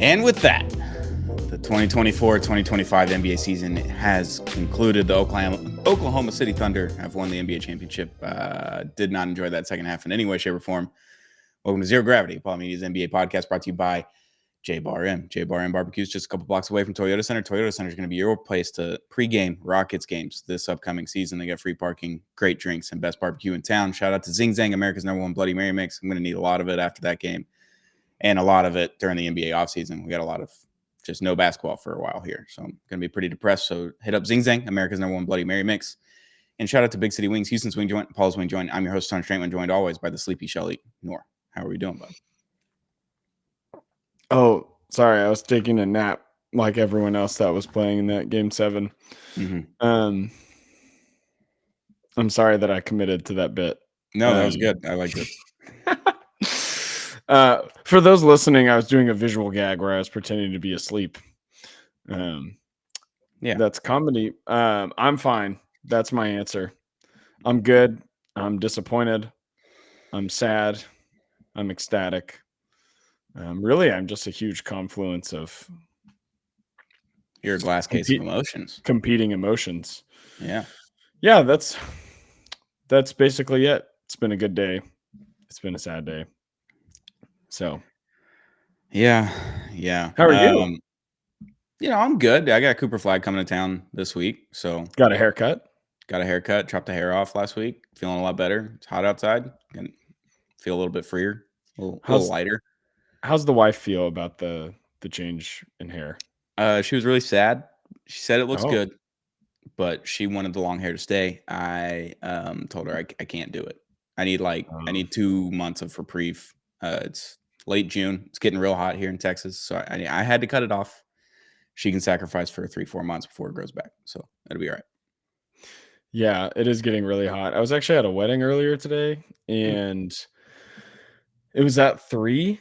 And with that, the 2024-2025 NBA season has concluded. The Oklahoma City Thunder have won the NBA championship. Did not enjoy that second half in any way, shape, or form. Welcome to Zero Gravity, Paul Media's NBA podcast, brought to you by J-Bar M. J-Bar M Barbecue is just a couple blocks away from Toyota Center. Toyota Center is going to be your place to pregame Rockets games this upcoming season. They got free parking, great drinks, and best barbecue in town. Shout out to Zing Zang, America's #1 Bloody Mary mix. I'm going to need a lot of it after that game and a lot of it during the NBA offseason. We got a lot of just no basketball for a while here, so I'm going to be pretty depressed. So hit up Zing Zang, America's #1 Bloody Mary mix. And shout out to Big City Wings, Houston's Wing Joint, Paul's Wing Joint. I'm your host, Tony Straitman, joined always by the sleepy Shelly Nor. How are we doing, bud? Oh, sorry. I was taking a nap like everyone else that was playing in that game 7. Mm-hmm. I'm sorry that I committed to that bit. No, that was good. I liked it. For those listening, I was doing a visual gag where I was pretending to be asleep. Yeah, that's comedy. I'm fine. That's my answer. I'm good. I'm disappointed. I'm sad. I'm ecstatic. Really, I'm just a huge confluence of. You're a glass case of emotions. Competing emotions. Yeah. Yeah, that's basically it. It's been a good day. It's been a sad day. So. Yeah. How are you? I'm good. I got Cooper Flag coming to town this week. So got a haircut? Got a haircut. Chopped the hair off last week. Feeling a lot better. It's hot outside. Can feel a little bit freer. A little lighter. How's the wife feel about the change in hair? She was really sad. She said it looks good, but she wanted the long hair to stay. I told her I can't do it. I need 2 months of reprieve. It's late June. It's getting real hot here in Texas, so I had to cut it off. She can sacrifice for 3-4 months before it grows back, so that'll be all right. Yeah, it is getting really hot. I was actually at a wedding earlier today, and it was at 3.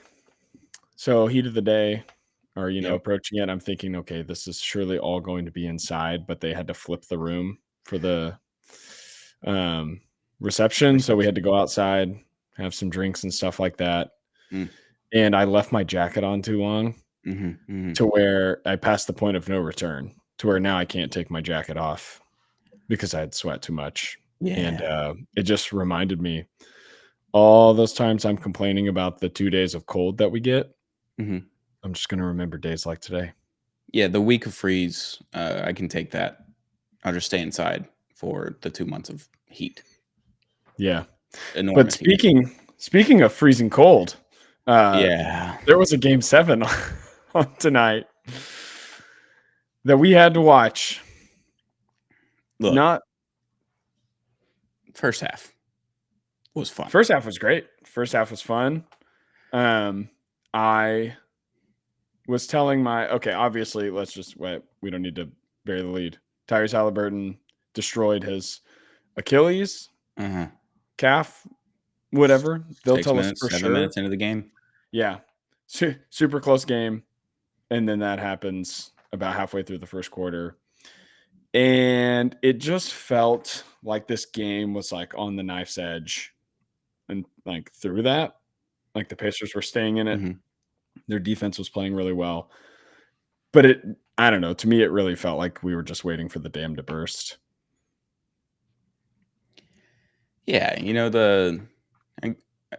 So heat of the day, or approaching it. I'm thinking, okay, this is surely all going to be inside, but they had to flip the room for the reception, so we had to go outside, have some drinks and stuff like that. And I left my jacket on too long to where I passed the point of no return, to where now I can't take my jacket off because I had sweat too much. Yeah. And it just reminded me all those times I'm complaining about the 2 days of cold that we get. I'm just going to remember days like today. Yeah, the week of freeze, I can take that. I'll just stay inside for the 2 months of heat. Yeah. But speaking of freezing cold, there was a game 7 on tonight that we had to watch. Look, not first half was fun. First half was great. First half was fun. I was telling obviously, let's just wait. We don't need to bury the lead. Tyrese Haliburton destroyed his Achilles, calf, whatever. They'll tell us for 7 minutes into the game. Yeah. Super close game. And then that happens about halfway through the first quarter. And it just felt like this game was like on the knife's edge. And like through that, like the Pacers were staying in it. Their defense was playing really well. But I don't know. To me, it really felt like we were just waiting for the dam to burst. Yeah.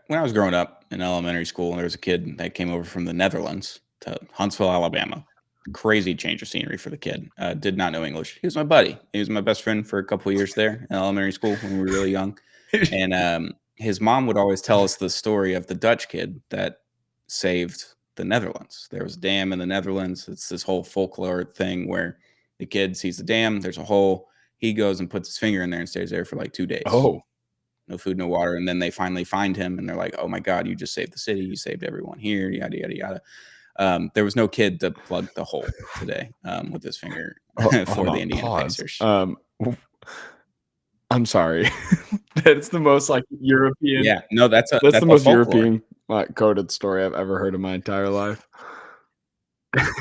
When I was growing up in elementary school, there was a kid that came over from the Netherlands to Huntsville, Alabama. Crazy change of scenery for the kid. Did not know English. He was my buddy. He was my best friend for a couple of years there in elementary school when we were really young. And his mom would always tell us the story of the Dutch kid that saved the Netherlands. There was a dam in the Netherlands. It's this whole folklore thing where the kid sees the dam, there's a hole, he goes and puts his finger in there and stays there for like 2 days. Oh. No food, no water. And then they finally find him and they're like, oh my God, you just saved the city. You saved everyone here, yada, yada, yada. There was no kid to plug the hole today with his finger for the Indiana Pacers. I'm sorry. That's the most like European. Yeah, no, that's the most European coded story I've ever heard in my entire life.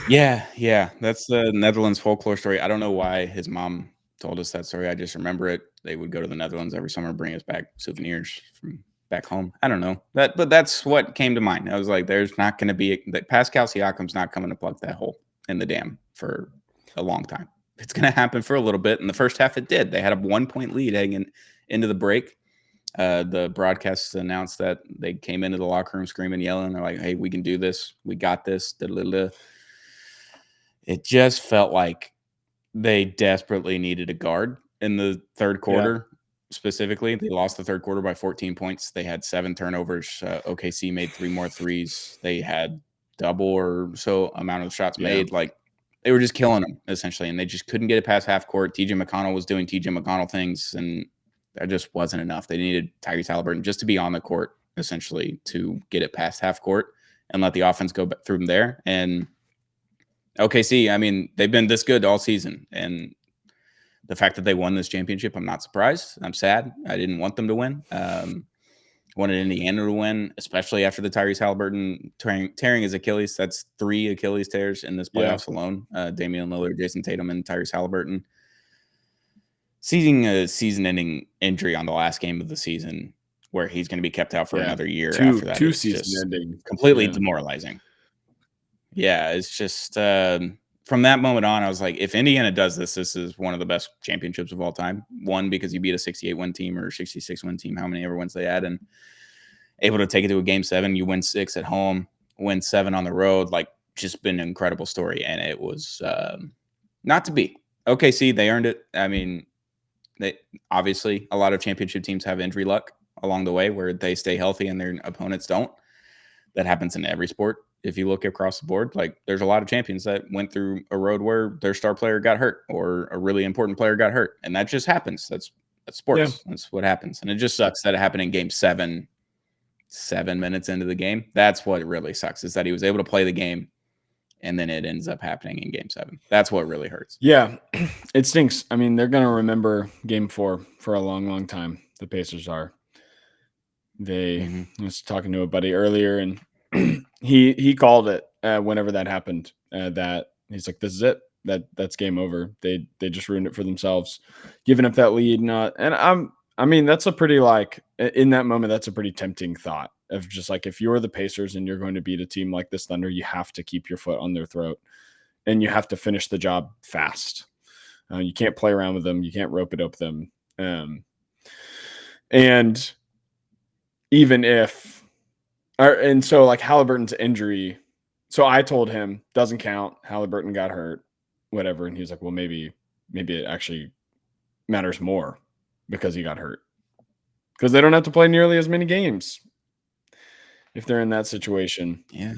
Yeah. That's the Netherlands folklore story. I don't know why his mom told us that story. I just remember it. They would go to the Netherlands every summer, bring us back souvenirs from back home. I don't know that, but that's what came to mind. I was like, there's not going to be that Pascal Siakam's not coming to plug that hole in the dam for a long time. It's going to happen for a little bit. In the first half, it did. They had a 1-point lead heading into the break. The broadcasts announced that they came into the locker room screaming, yelling. They're like, "Hey, we can do this. We got this." It just felt like they desperately needed a guard in the third quarter. Specifically, they lost the third quarter by 14 points. They had 7 turnovers. OKC made 3 more threes. They had double or so amount of shots made. Like, they were just killing them essentially, and they just couldn't get it past half court. TJ McConnell was doing TJ McConnell things, and that just wasn't enough. They needed Tyrese Haliburton just to be on the court essentially to get it past half court and let the offense go through them there. And OKC, I mean, they've been this good all season, and the fact that they won this championship, I'm not surprised. I'm sad. I didn't want them to win. Wanted Indiana to win, especially after the Tyrese Haliburton tearing his Achilles. That's 3 Achilles tears in this playoffs alone. Damian Lillard, Jason Tatum, and Tyrese Haliburton. Seeing a season-ending injury on the last game of the season where he's going to be kept out for another year after that. 2 season-ending. Completely demoralizing. Yeah, it's just from that moment on, I was like, if Indiana does this, this is one of the best championships of all time. One, because you beat a 68-win team or 66-win team, how many ever wins they had, and able to take it to a game 7. You win 6 at home, win 7 on the road. Like, just been an incredible story, and it was not to be. OKC, they earned it. I mean, they obviously a lot of championship teams have injury luck along the way where they stay healthy and their opponents don't. That happens in every sport. If you look across the board, like, there's a lot of champions that went through a road where their star player got hurt or a really important player got hurt. And that just happens. That's sports. Yeah. That's what happens. And it just sucks that it happened in game 7 minutes into the game. That's what really sucks, is that he was able to play the game and then it ends up happening in game 7. That's what really hurts. Yeah, it stinks. I mean, they're going to remember game 4 for a long, long time. The Pacers are. I was talking to a buddy earlier, and he called it whenever that happened. That he's like, "This is it. That's game over. They just ruined it for themselves, giving up that lead." I mean, that's a pretty, like, in that moment, that's a pretty tempting thought of just like, if you're the Pacers and you're going to beat a team like this Thunder, you have to keep your foot on their throat, and you have to finish the job fast. You can't play around with them. You can't rope it up them. And even if, and so like Haliburton's injury, so I told him doesn't count. Haliburton got hurt, whatever. And he was like, well, maybe it actually matters more because he got hurt, because they don't have to play nearly as many games if they're in that situation. Yeah.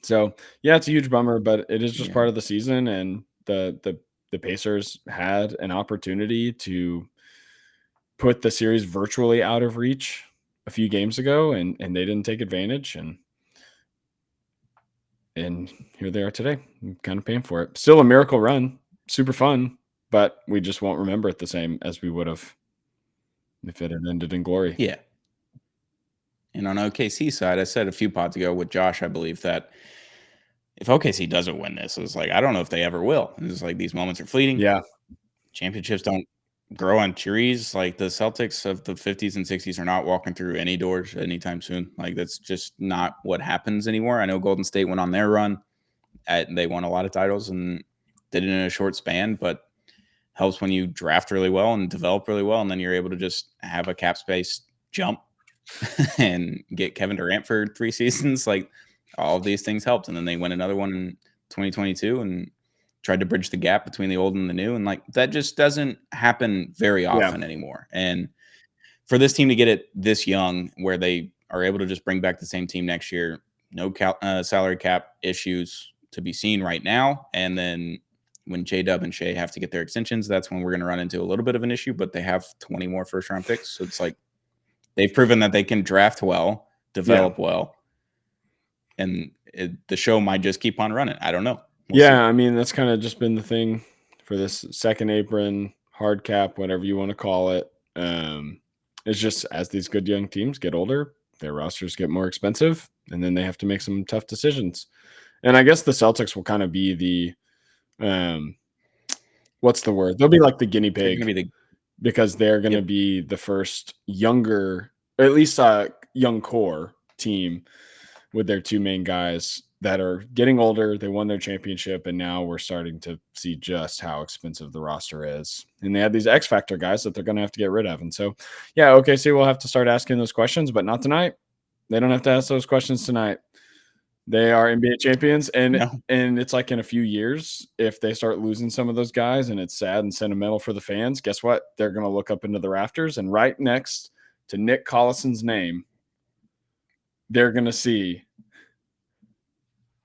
So yeah, it's a huge bummer, but it is just part of the season. And the Pacers had an opportunity to put the series virtually out of reach a few games ago, and they didn't take advantage, and here they are today. I'm kind of paying for it. Still a miracle run, super fun, but we just won't remember it the same as we would have if it had ended in glory. Yeah. And on OKC side, I said a few pods ago with Josh, I believe that if OKC doesn't win this, it's like, I don't know if they ever will. It's like, these moments are fleeting. Yeah. Championships don't grow on trees. Like, the Celtics of the 50s and 60s are not walking through any doors anytime soon. Like, that's just not what happens anymore. I know Golden State went on their run. They won a lot of titles and did it in a short span, but helps when you draft really well and develop really well, and then you're able to just have a cap space jump and get Kevin Durant for 3 seasons. Like, all of these things helped. And then they win another one in 2022 and tried to bridge the gap between the old and the new. And like, that just doesn't happen very often anymore. And for this team to get it this young, where they are able to just bring back the same team next year, no salary cap issues to be seen right now. And then when J-Dub and Shea have to get their extensions, that's when we're going to run into a little bit of an issue, but they have 20 more first-round picks. So it's like, they've proven that they can draft well, develop well, and the show might just keep on running. I don't know. We'll see. I mean, that's kind of just been the thing for this second apron, hard cap, whatever you want to call it. It's just, as these good young teams get older, their rosters get more expensive, and then they have to make some tough decisions. And I guess the Celtics will kind of be the what's the word? They'll be like the guinea pig, because they're going to be the first younger, at least young core team with their two main guys that are getting older. They won their championship, and now we're starting to see just how expensive the roster is. And they had these X Factor guys that they're going to have to get rid of. And so, yeah, OKC will have to start asking those questions, but not tonight. They don't have to ask those questions tonight. They are NBA champions, and No. it's like in a few years, if they start losing some of those guys and it's sad and sentimental for the fans, guess what? They're going to look up into the rafters, and right next to Nick Collison's name, they're going to see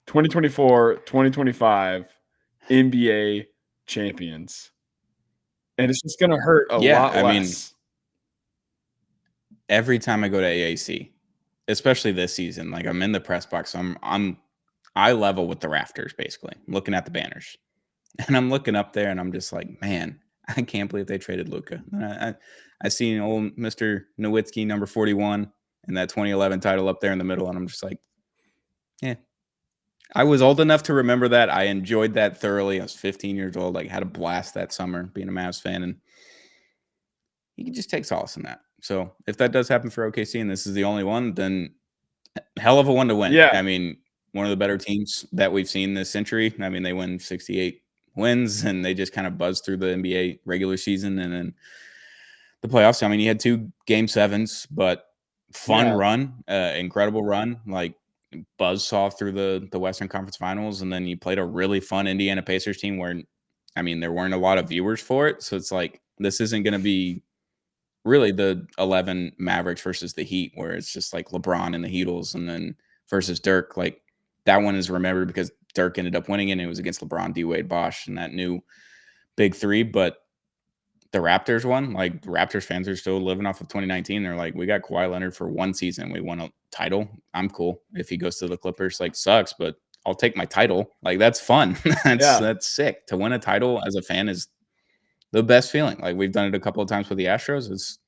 2024-2025 NBA champions. And it's just going to hurt a lot I mean, less. every time I go to AAC, especially this season, like I'm in the press box, I'm eye level with the rafters, basically. I'm looking at the banners. And I'm looking up there and I'm just like, man, I can't believe they traded Luka. I see old Mr. Nowitzki, number 41, and that 2011 title up there in the middle. And I'm just like, yeah. I was old enough to remember that. I enjoyed that thoroughly. I was 15 years old. Like, had a blast that summer being a Mavs fan. And you can just take solace in that. So if that does happen for OKC and this is the only one, then hell of a one to win. Yeah. I mean, one of the better teams that we've seen this century. I mean, they win 68 wins and they just kind of buzzed through the NBA regular season and then the playoffs. I mean, you had 2 game 7s, but fun run, incredible run, like buzzsaw through the Western Conference Finals. And then you played a really fun Indiana Pacers team where, I mean, there weren't a lot of viewers for it. So it's like, this isn't going to be really the 11 Mavericks versus the Heat, where it's just like LeBron and the Heatles and then versus Dirk. Like that one is remembered because Dirk ended up winning it. And it was against LeBron, D-Wade, Bosh, and that new big three. But the Raptors one, like Raptors fans are still living off of 2019. They're like, we got Kawhi Leonard for one season. We won a title. I'm cool. If he goes to the Clippers, like sucks, but I'll take my title. Like that's fun. That's sick. To win a title as a fan is the best feeling. Like we've done it a couple of times with the Astros. It's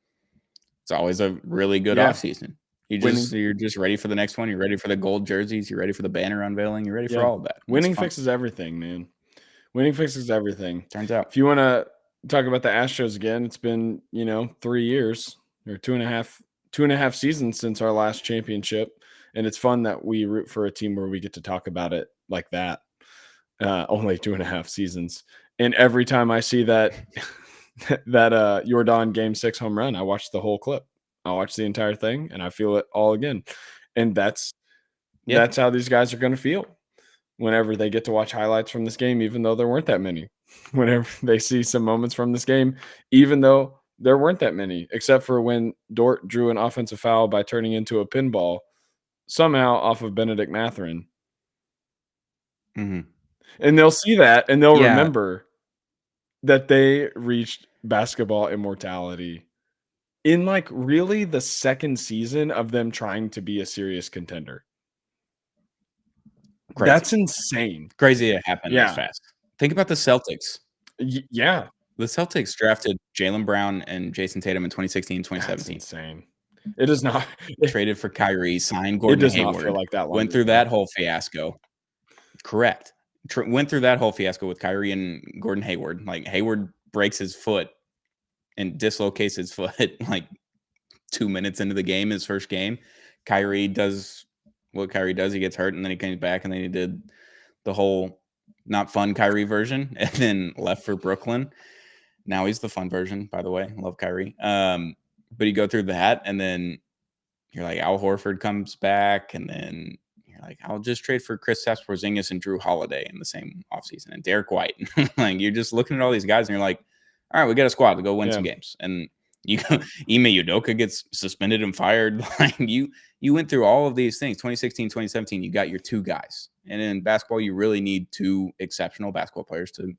always a really good offseason. You're just ready for the next one. You're ready for the gold jerseys. You're ready for the banner unveiling. You're ready for all of that. Winning fixes everything, man. Winning fixes everything. Turns out. If you want to talk about the Astros again, it's been 3 years or two and a half seasons since our last championship, and it's fun that we root for a team where we get to talk about it like that. Only 2.5 seasons, and every time I see that Jordan Game 6 home run, I watch the whole clip. I watch the entire thing, and I feel it all again. And that's how these guys are going to feel whenever they get to watch highlights from this game, even though there weren't that many. Whenever they see some moments from this game, even though there weren't that many, except for when Dort drew an offensive foul by turning into a pinball somehow off of Benedict Mathurin. Mm-hmm. And they'll see that, and they'll remember that they reached basketball immortality in like really the second season of them trying to be a serious contender. Crazy. That's insane. Crazy it happened this fast. Think about the Celtics. Yeah. The Celtics drafted Jaylen Brown and Jason Tatum in 2016, 2017. That's insane. It is not. Traded for Kyrie, signed Gordon Hayward. Not feel like that long went through that whole fiasco. Correct. Went through that whole fiasco with Kyrie and Gordon Hayward. Like Hayward breaks his foot and dislocates his foot like 2 minutes into the game, his first game. Kyrie does what Kyrie does. He gets hurt, and then he comes back, and then he did the whole not fun Kyrie version, and then left for Brooklyn. Now he's the fun version, by the way. Love Kyrie. But you go through that, and then you're like, Al Horford comes back, and then you're like, I'll just trade for Kristaps Porzingis and Drew Holiday in the same offseason, and Derek White. Like you're just looking at all these guys, and you're like, all right, we got a squad to go win some games. And Ime Udoka gets suspended and fired. Like you went through all of these things. 2016, 2017, you got your 2 guys. And in basketball, you really need 2 exceptional basketball players to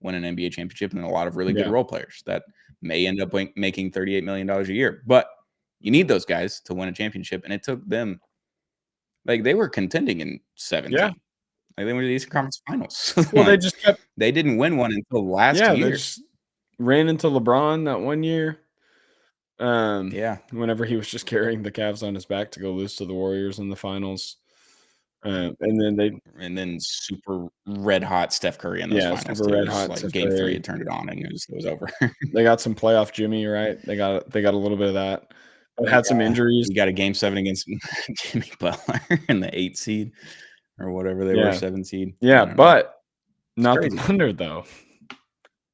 win an NBA championship, and a lot of really good role players that may end up making $38 million a year. But you need those guys to win a championship. And it took them, like they were contending in 17. Like they went to the Eastern Conference Finals. Well, they just they didn't win one until last year. They just ran into LeBron that one year. Whenever he was just carrying the Cavs on his back to go lose to the Warriors in the finals. And then super red hot Steph Curry in those finals. Super red hot. Like game 3 had turned it on and it was over. They got some playoff Jimmy, right? They got a little bit of that. but had some injuries. You got a game 7 against Jimmy Butler in the 8 seed or whatever they were, 7 seed. Yeah, I don't know. but not the crazy. Thunder though.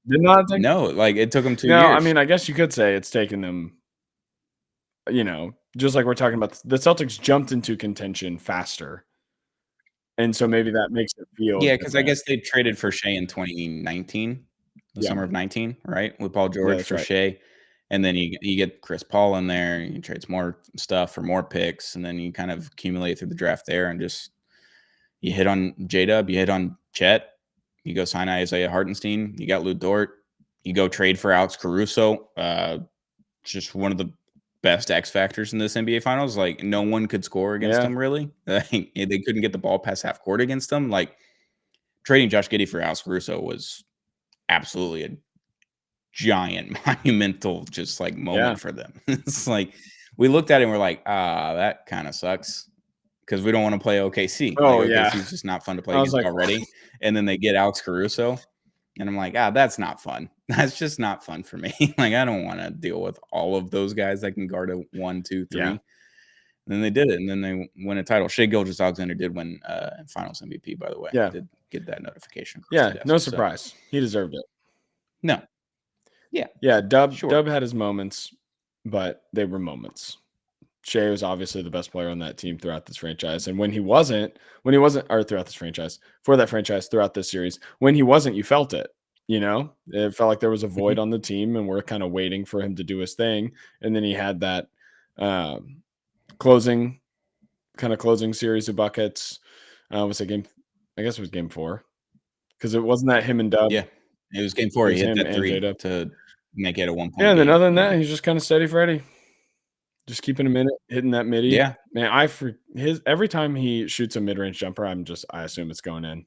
Did not take No, like it took them 2 No, years. I mean, I guess you could say it's taken them, just like we're talking about, the Celtics jumped into contention faster. And so maybe that makes it feel Yeah, because I different. guess they traded for Shea in 2019, the Yeah. summer of 19, right? With Paul Yeah, George that's for right. Shea. And then you get Chris Paul in there, you trade some more stuff for more picks, and then you kind of accumulate through the draft there and just you hit on J-Dub, you hit on Chet, you go sign Isaiah Hartenstein, you got Lou Dort, you go trade for Alex Caruso, just one of the best X factors in this NBA Finals. Like no one could score against Yeah. them really. They couldn't get the ball past half court against them. Like trading Josh Giddey for Alex Caruso was absolutely a giant, monumental, just like moment for them. It's like we looked at it and we're like, that kind of sucks because we don't want to play OKC. Oh, Like yeah. OKC is just not fun to play I was against like, already. And then they get Alex Caruso. And I'm like, that's not fun. That's just not fun for me. Like, I don't want to deal with all of those guys that can guard a 1, 2, 3. Yeah. And then they did it. And then they win a title. Shea Gilgeous-Alexander did win finals MVP, by the way. Yeah. Did get that notification. Yeah, no surprise. So. He deserved it. No. Yeah. Yeah, Dub had his moments, but they were moments. Shea was obviously the best player on that team throughout this franchise. And when he wasn't, or throughout this franchise, for that franchise, throughout this series, when he wasn't, you felt it. It felt like there was a void on the team and we're kind of waiting for him to do his thing. And then he had that closing series of buckets. Was it game? I guess it was game 4 because it wasn't that him and Dub. Yeah, it was game 4. He hit that 3 to make it a 1-point Yeah, and then game. other than that, he's just kind of steady Freddy. Just keeping him in it, hitting that midi. Yeah. Man, every time he shoots a mid-range jumper, I assume it's going in.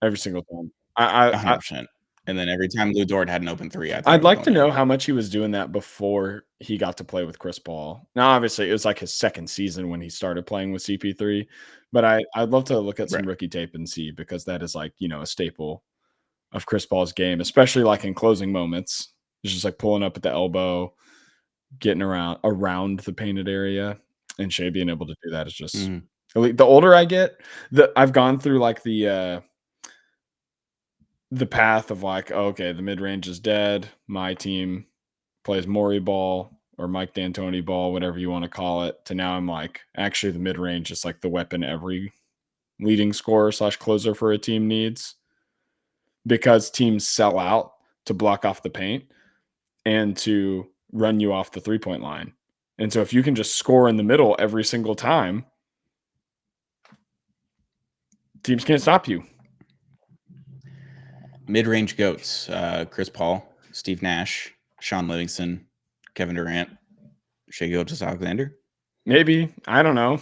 Every single time. 100%. And then every time Lou Dort had an open 3, I'd like to know how much he was doing that before he got to play with Chris Paul. Now, obviously, it was like his second season when he started playing with CP3, but I'd love to look at some rookie tape and see, because that is like, a staple of Chris Paul's game, especially like in closing moments. It's just like pulling up at the elbow, getting around the painted area, and Shea being able to do that is just the older I get, I've gone through like the path of like, okay, the mid-range is dead. My team plays Morey ball or Mike D'Antoni ball, whatever you want to call it, to now I'm like, actually the mid-range is like the weapon every leading scorer / closer for a team needs, because teams sell out to block off the paint and to run you off the 3-point line. And so if you can just score in the middle every single time, teams can't stop you. Mid-range goats: Chris Paul, Steve Nash, Sean Livingston, Kevin Durant, Shea Gilgeous-Alexander. Maybe, I don't know.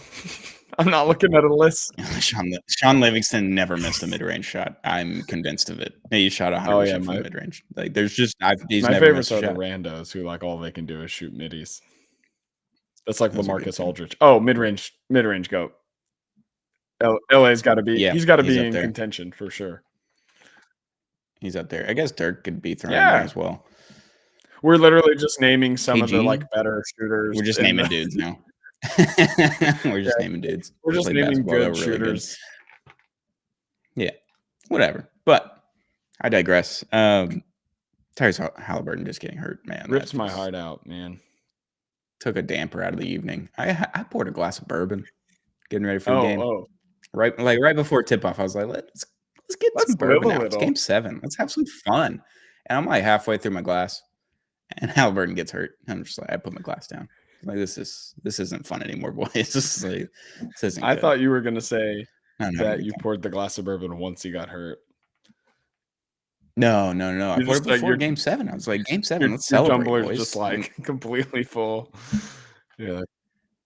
I'm not looking at a list. Sean Livingston never missed a mid-range shot. I'm convinced of it. He shot 100% from mid-range. Like there's just he's my never favorites missed are a the shot. randos who like all they can do is shoot middies. That's like LaMarcus Aldridge. Oh, mid-range goat. LA's got to be. Yeah, he's got to be in contention for sure. He's up there. I guess Dirk could be thrown in there as well. We're literally just naming some of the like better shooters. We're just naming dudes now. We're just naming dudes. We're just naming good shooters. Yeah, whatever. But I digress. Tyrese Haliburton just getting hurt, man. Rips my heart out, man. Took a damper out of the evening. I poured a glass of bourbon, getting ready for the game. Right before tip off, I was like, let's get some bourbon out. It's game 7. Let's have some fun. And I'm like halfway through my glass, and Haliburton gets hurt. I'm just like, I put my glass down. Like this isn't fun anymore, boys. This isn't. I thought you were gonna say that you poured the glass of bourbon once he got hurt. No. I poured it before game 7. I was like, game 7, let's celebrate, boys. Tumbler's just like completely full. Yeah.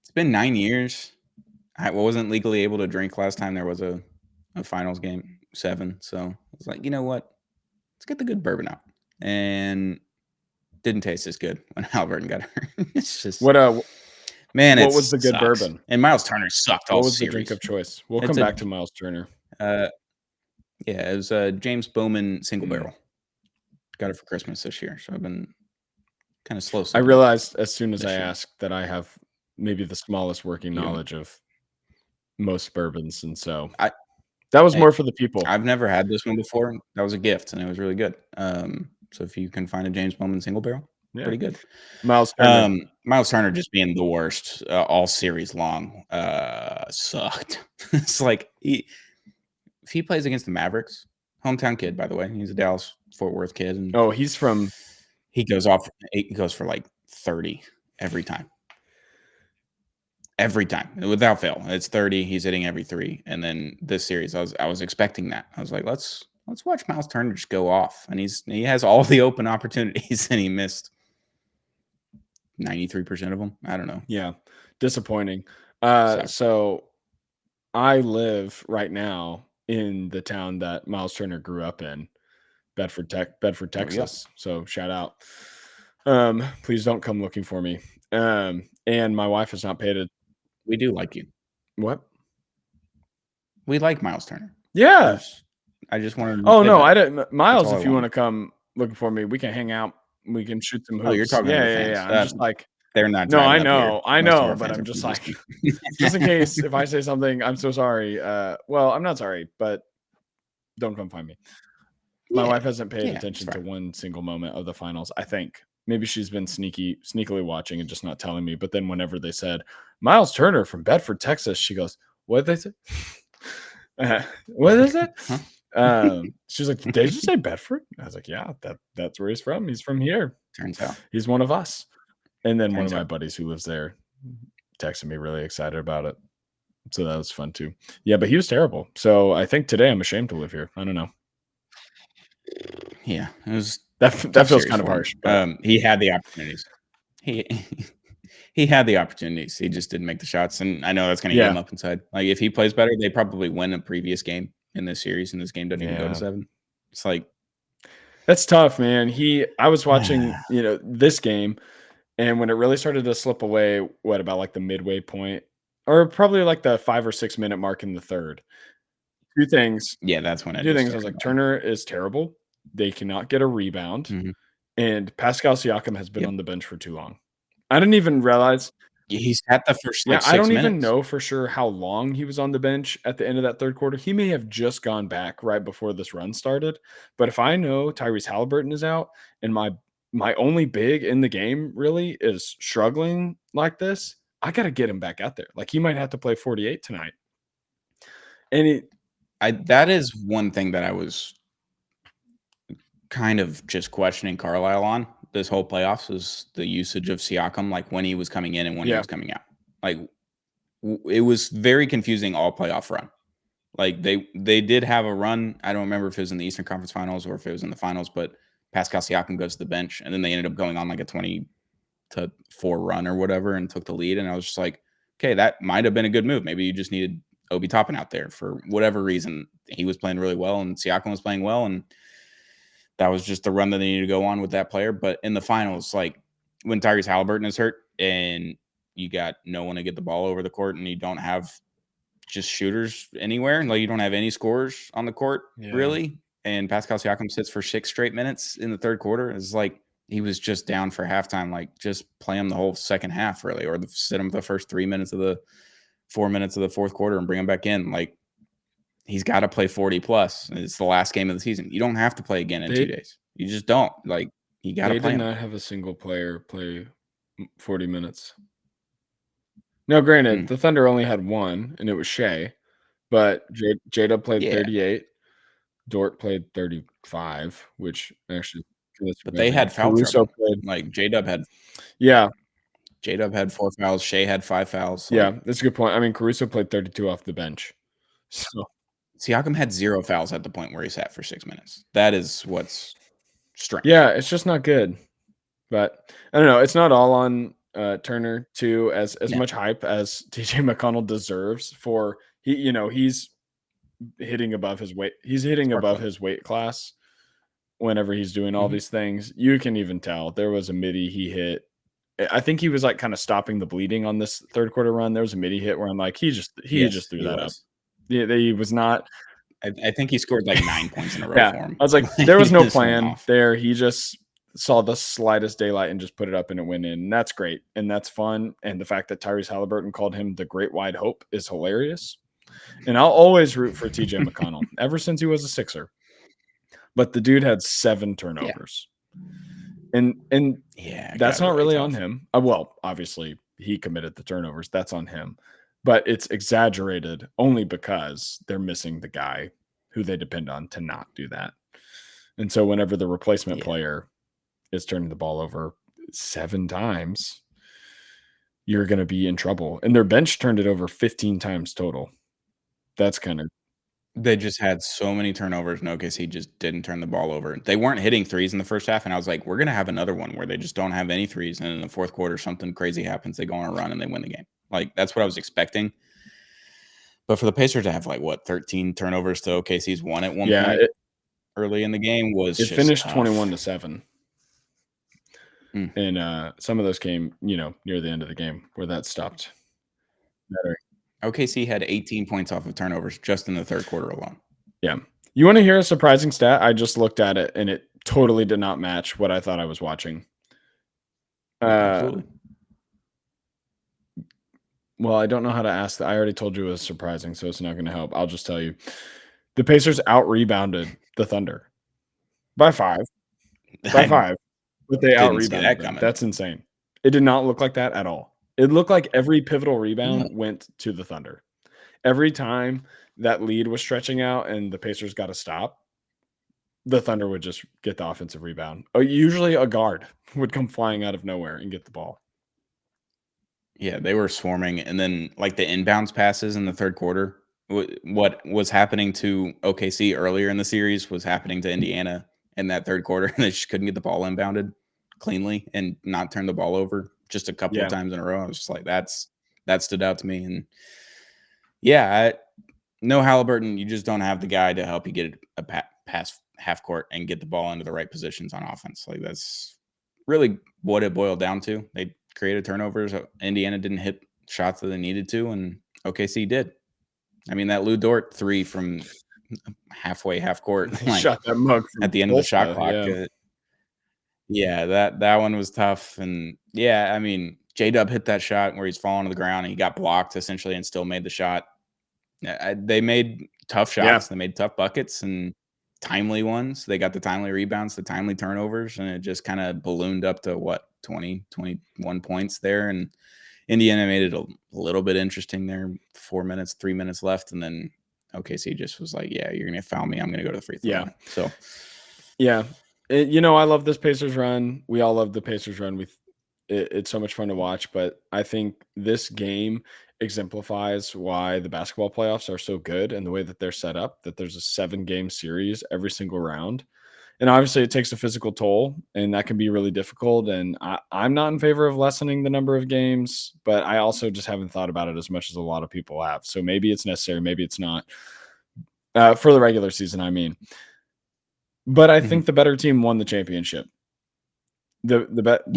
It's been 9 years. I wasn't legally able to drink last time there was a finals game 7. So I was like, you know what? Let's get the good bourbon out. And didn't taste as good when Haliburton got hurt. It's just man. What was the good bourbon? And Miles Turner sucked all series. What was the drink of choice? We'll come back to Miles Turner. Yeah, it was James Bowman Single Barrel. Got it for Christmas this year, so I've been kind of slow I season. realized as soon as this I year. asked that I have maybe the smallest working You, knowledge of most bourbons, and so I, that was hey, more for the people. I've never had this one before. That was a gift, and it was really good. So if you can find a James Bowman single barrel, Yeah. pretty good. Miles Turner. Miles Turner just being the worst all series long sucked. It's like if he plays against the Mavericks, hometown kid, by the way, he's a Dallas Fort Worth kid, and Oh, he's from he goes for like 30 every time. Every time, without fail, it's 30. He's hitting every three, and then this series, I was expecting that. I was like, let's watch Miles Turner just go off, and he has all the open opportunities, and he missed 93% of them. I don't know. Yeah, disappointing. Sucked. So I live right now in the town that Miles Turner grew up in, Bedford, There we go. Texas. So shout out. Please don't come looking for me. And my wife has not paid it. We do like you. What? We like Miles Turner. Yeah. I just wanted to Oh say no, that. I didn't. Miles, all I if you want wanted. to come looking for me, we can hang out. We can shoot some hoops. Oh, you're talking to the Yeah. fans. I'm just like, They're not no, I driving up here. Most of know, our but fans I'm are just from like, Houston. just in case if I say something, I'm so sorry. Well, I'm not sorry, but don't come find me. My wife hasn't paid Yeah, attention it's to fine. one single moment of the finals. I think maybe she's been sneakily watching and just not telling me. But then whenever they said Miles Turner from Bedford, Texas, she goes, "What did they say? What is it?" Huh? She's like, "Did you say Bedford?" I was like, "Yeah, that's where he's from. He's from here. Turns out. He's one of us." And then one of Turns my out. buddies who lives there texted me really excited about it. So that was fun too. Yeah, but he was terrible. So I think today I'm ashamed to live here. I don't know. Yeah, it was That tough feels series kind of for him. harsh, but He had the opportunities. He he had the opportunities. He just didn't make the shots, and I know that's gonna eat him yeah. up inside. Like, if he plays better, they probably win a previous game in this series, and this game doesn't even go to Yeah. 7. It's like That's tough, man. I was watching, this game, and when it really started to slip away, what about like the midway point or probably like the 5 or 6 minute mark in the third. Two things. yeah, that's when it Two just things. I was started like, going. Turner is terrible. They cannot get a rebound. Mhm. And Pascal Siakam has been Yep. on the bench for too long. I didn't even realize. He sat the first, Yeah, like, I 6 don't even minutes. know for sure how long he was on the bench at the end of that third quarter. He may have just gone back right before this run started. But if I know Tyrese Haliburton is out and my only big in the game really is struggling like this, I got to get him back out there. Like he might have to play 48 tonight. And That is one thing that I was kind of just questioning Carlisle on this whole playoffs is the usage of Siakam, like, when he was coming in and when he yeah, was coming out. Like, it was very confusing all playoff run. Like, they did have a run. I don't remember if it was in the Eastern Conference Finals or if it was in the finals, but Pascal Siakam goes to the bench, and then they ended up going on like a 20-4 run or whatever and took the lead. And I was just like, okay, that might have been a good move. Maybe you just needed Obi Toppin out there for whatever reason. He was playing really well, and Siakam was playing well, and that was just the run that they needed to go on with that player. But in the finals, like, when Tyrese Haliburton is hurt and you got no one to get the ball over the court and you don't have just shooters anywhere, like, you don't have any scorers on the court, really, and Pascal Siakam sits for 6 straight minutes in the third quarter, it's like he was just down for halftime. Like, just play him the whole second half, really, or sit him the first 3 minutes of the 4 minutes of the fourth quarter and bring him back in. Like, he's got to play 40 plus. It's the last game of the season. You don't have to play again in 2 days. You just don't. Like, you got to they play did him. not have a single player play 40 minutes. Now, granted, the Thunder only had one, and it was Shea, but J-Dub played 38. Dort played 35, which actually, But they had foul Caruso trouble. played. Like, J-Dub had Yeah, 4 fouls. Shea had 5 fouls. yeah, Like, that's a good point. I mean, Caruso played 32 off the bench. So Siakam had 0 fouls at the point where he sat for 6 minutes. That is what's strange. yeah, it's just not good. But I don't know. It's not all on Turner too, as much hype as TJ McConnell deserves for he's hitting above his weight. He's hitting above his weight class whenever he's doing all these things. You can even tell there was a midi he hit. I think he was like kind of stopping the bleeding on this third quarter run. There was a midi hit where I'm like, he just threw that up. Yeah, he was not. I think he scored like 9 points in a row Yeah, for him. I was like, there was no Just went plan off. there. He just saw the slightest daylight and just put it up and it went in. And that's great. And that's fun. And the fact that Tyrese Haliburton called him the Great Wide Hope is hilarious. And I'll always root for TJ McConnell ever since he was a Sixer. But the dude had 7 turnovers. And that's not really on him. Well, obviously he committed the turnovers. That's on him. But it's exaggerated only because they're missing the guy who they depend on to not do that. And so whenever the replacement player is turning the ball over 7 times, you're going to be in trouble. And their bench turned it over 15 times total. That's kind of. They just had so many turnovers, and OKC just didn't turn the ball over. They weren't hitting threes in the first half, and I was like, we're going to have another one where they just don't have any threes, and in the fourth quarter, something crazy happens. They go on a run, and they win the game. Like, that's what I was expecting. But for the Pacers to have, 13 turnovers to OKC's 1 at one point early in the game was it just finished tough. 21-7. And some of those came, near the end of the game where that stopped mattering. OKC had 18 points off of turnovers just in the third quarter alone. Yeah. You want to hear a surprising stat? I just looked at it, and it totally did not match what I thought I was watching. Absolutely. Well, I don't know how to ask that. I already told you it was surprising, so it's not going to help. I'll just tell you. The Pacers out-rebounded the Thunder by 5. By 5. But they out-rebounded them. That's insane. It did not look like that at all. It looked like every pivotal rebound went to the Thunder. Every time that lead was stretching out and the Pacers got to stop, the Thunder would just get the offensive rebound. Usually a guard would come flying out of nowhere and get the ball. Yeah, they were swarming. And then, the inbounds passes in the third quarter, what was happening to OKC earlier in the series was happening to Indiana in that third quarter. And they just couldn't get the ball inbounded cleanly and not turn the ball over just a couple of times in a row. I was just like, that stood out to me. And no Haliburton, you just don't have the guy to help you get a pass half court and get the ball into the right positions on offense. That's really what it boiled down to. They created turnovers. Indiana didn't hit shots that they needed to, and OKC did. I mean, that Lou Dort 3 from half court, shot that mug at the end of the shot clock. That one was tough. And I mean, J-Dub hit that shot where he's falling to the ground and he got blocked essentially and still made the shot. They made tough shots. They made tough buckets and timely ones. They got the timely rebounds, the timely turnovers, and it just kind of ballooned up to 20, 21 points there. And Indiana made it a little bit interesting there. 3 minutes left. And then OKC just was like, you're going to foul me. I'm going to go to the free throw line. So, I love this Pacers run. We all love the Pacers run. It's so much fun to watch, but I think this game exemplifies why the basketball playoffs are so good and the way that they're set up, that there's a 7-game series every single round. And obviously it takes a physical toll, and that can be really difficult. And I'm not in favor of lessening the number of games, but I also just haven't thought about it as much as a lot of people have. So maybe it's necessary, maybe it's not. For the regular season, I mean. But I think the better team won the championship. The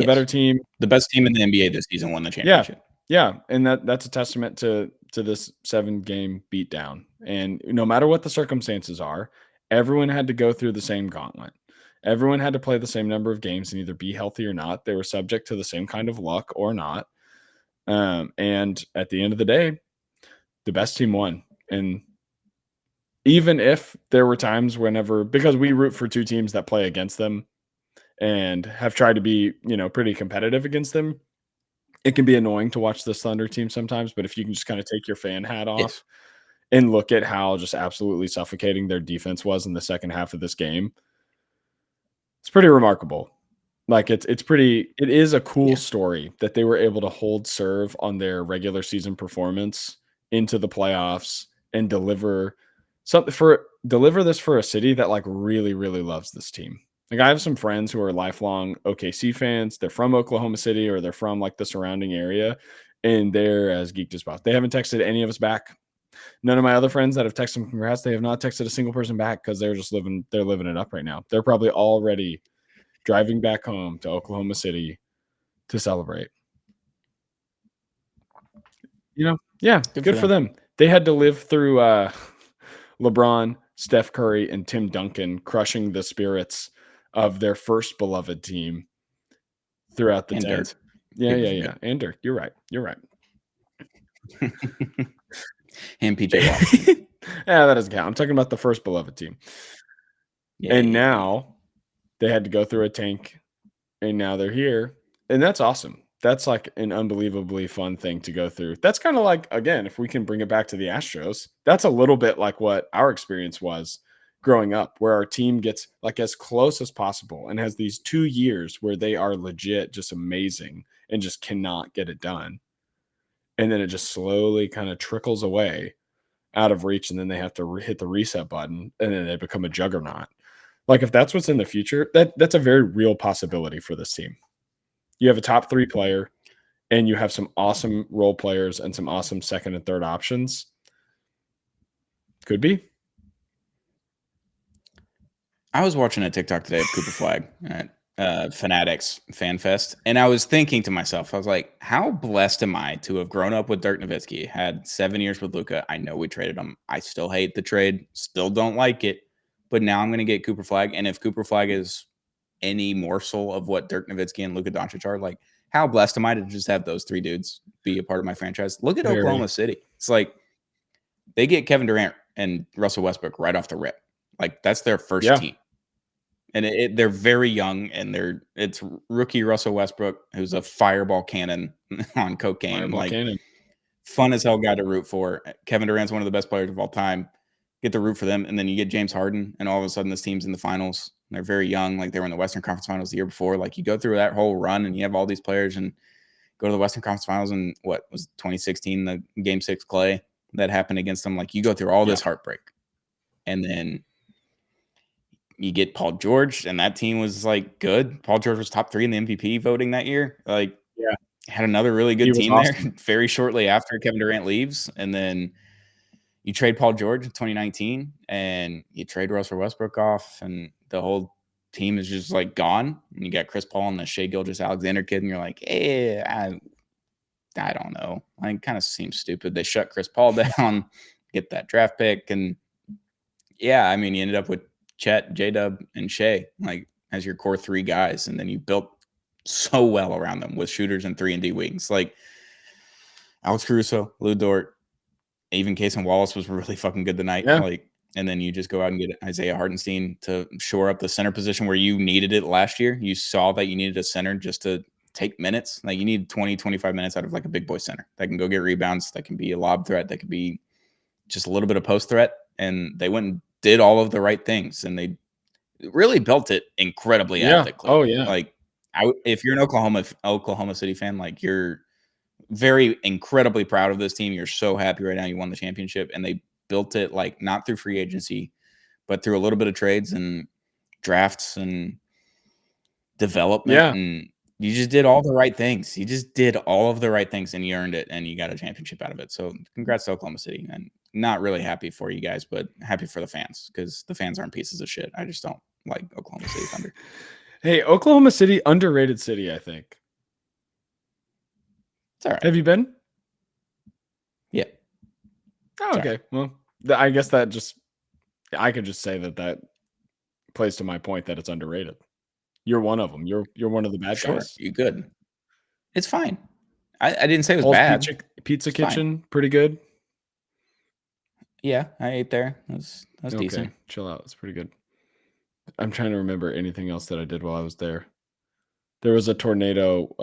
better team, the best team in the NBA this season won the championship. Yeah, and that's a testament to this 7-game beatdown. And no matter what the circumstances are, everyone had to go through the same gauntlet. Everyone had to play the same number of games and either be healthy or not. They were subject to the same kind of luck or not. And at the end of the day, the best team won. And even if there were times because we root for 2 teams that play against them and have tried to be, pretty competitive against them, it can be annoying to watch this Thunder team sometimes. But if you can just kind of take your fan hat off and look at how just absolutely suffocating their defense was in the second half of this game, it's pretty remarkable. It is a cool story that they were able to hold serve on their regular season performance into the playoffs and deliver this for a city that really, really loves this team. I have some friends who are lifelong OKC fans. They're from Oklahoma City or they're from the surrounding area, and they're as geeked as possible. They haven't texted any of us back. None of my other friends that have texted them congrats, they have not texted a single person back because they're living it up right now. They're probably already driving back home to Oklahoma City to celebrate. Good for them. They had to live through LeBron, Steph Curry, and Tim Duncan crushing the spirits of their first beloved team throughout the And 10s. Dirk. Yeah. And Dirk. You're right. And PJ Washington. Yeah, that doesn't count. I'm talking about the first beloved team. Yeah, And now they had to go through a tank, and now they're here. And that's awesome. That's like an unbelievably fun thing to go through. That's kind of like, again, if we can bring it back to the Astros, that's a little bit like what our experience was growing up, where our team gets like as close as possible and has these 2 years where they are legit just amazing and just cannot get it done. And then it just slowly kind of trickles away out of reach, and then they have to hit the reset button, and then they become a juggernaut. Like, if that's what's in the future, that's a very real possibility for this team. You have a top 3 player, and you have some awesome role players and some awesome second and third options. Could be. I was watching a TikTok today of Cooper Flag at Fanatics Fan Fest, and I was thinking to myself, I was like, how blessed am I to have grown up with Dirk Nowitzki, had 7 years with Luka. I know we traded him. I still hate the trade, still don't like it, but now I'm going to get Cooper Flag, and if Cooper Flag is any morsel of what Dirk Nowitzki and Luka Doncic are, like, how blessed am I to just have those 3 dudes be a part of my franchise? Look at Oklahoma City. It's like they get Kevin Durant and Russell Westbrook right off the rip. Like, that's their first team. And they're very young, and it's rookie Russell Westbrook, who's a fireball cannon on cocaine. Fun as hell guy to root for. Kevin Durant's one of the best players of all time. Get to root for them, and then you get James Harden, and all of a sudden this team's in the finals. They're very young, like they were in the Western Conference Finals the year before. Like, you go through that whole run, and you have all these players, and go to the Western Conference Finals in what was 2016, the Game 6 Clay that happened against them. Like, you go through all this heartbreak, and then you get Paul George, and that team was like good. Paul George was top 3 in the MVP voting that year. Like, had another really good team there very shortly after Kevin Durant leaves. And then you trade Paul George in 2019, and you trade Russell Westbrook off, and the whole team is just like gone. And you got Chris Paul and the Shai Gilgeous-Alexander kid, and you're like, hey, I don't know. It kind of seems stupid. They shut Chris Paul down, get that draft pick, and yeah, I mean, you ended up with Chet, J-Dub, and Shea, like, as your core 3 guys, and then you built so well around them with shooters and 3-and-D wings, like Alex Caruso, Lou Dort, even Cason Wallace was really fucking good tonight. Like, and then you just go out and get Isaiah Hartenstein to shore up the center position where you needed it last year. You saw that you needed a center just to take minutes. Like, you need 20, 25 minutes out of like a big boy center that can go get rebounds, that can be a lob threat, that could be just a little bit of post threat. And they went and did all of the right things, and they really built it incredibly ethically. Oh yeah. Like, if you're an Oklahoma City fan, like, you're very incredibly proud of this team. You're so happy right now you won the championship, and they built it like not through free agency, but through a little bit of trades and drafts and development. And you just did all the right things. You just did all of the right things, and you earned it, and you got a championship out of it. So congrats to Oklahoma City. And not really happy for you guys, but happy for the fans, because the fans aren't pieces of shit. I just don't like Oklahoma City Thunder. Hey, Oklahoma City, underrated city, I think. It's all right. Have you been? Yeah. Oh, okay. Well, I guess I could just say that plays to my point that it's underrated. You're one of them. You're one of the bad guys. You good. It's fine. I didn't say it was Paul's bad. Pizza Kitchen, pretty good. Yeah, I ate there. That's decent. Chill out. It's pretty good. I'm trying to remember anything else that I did while I was there. There was a tornado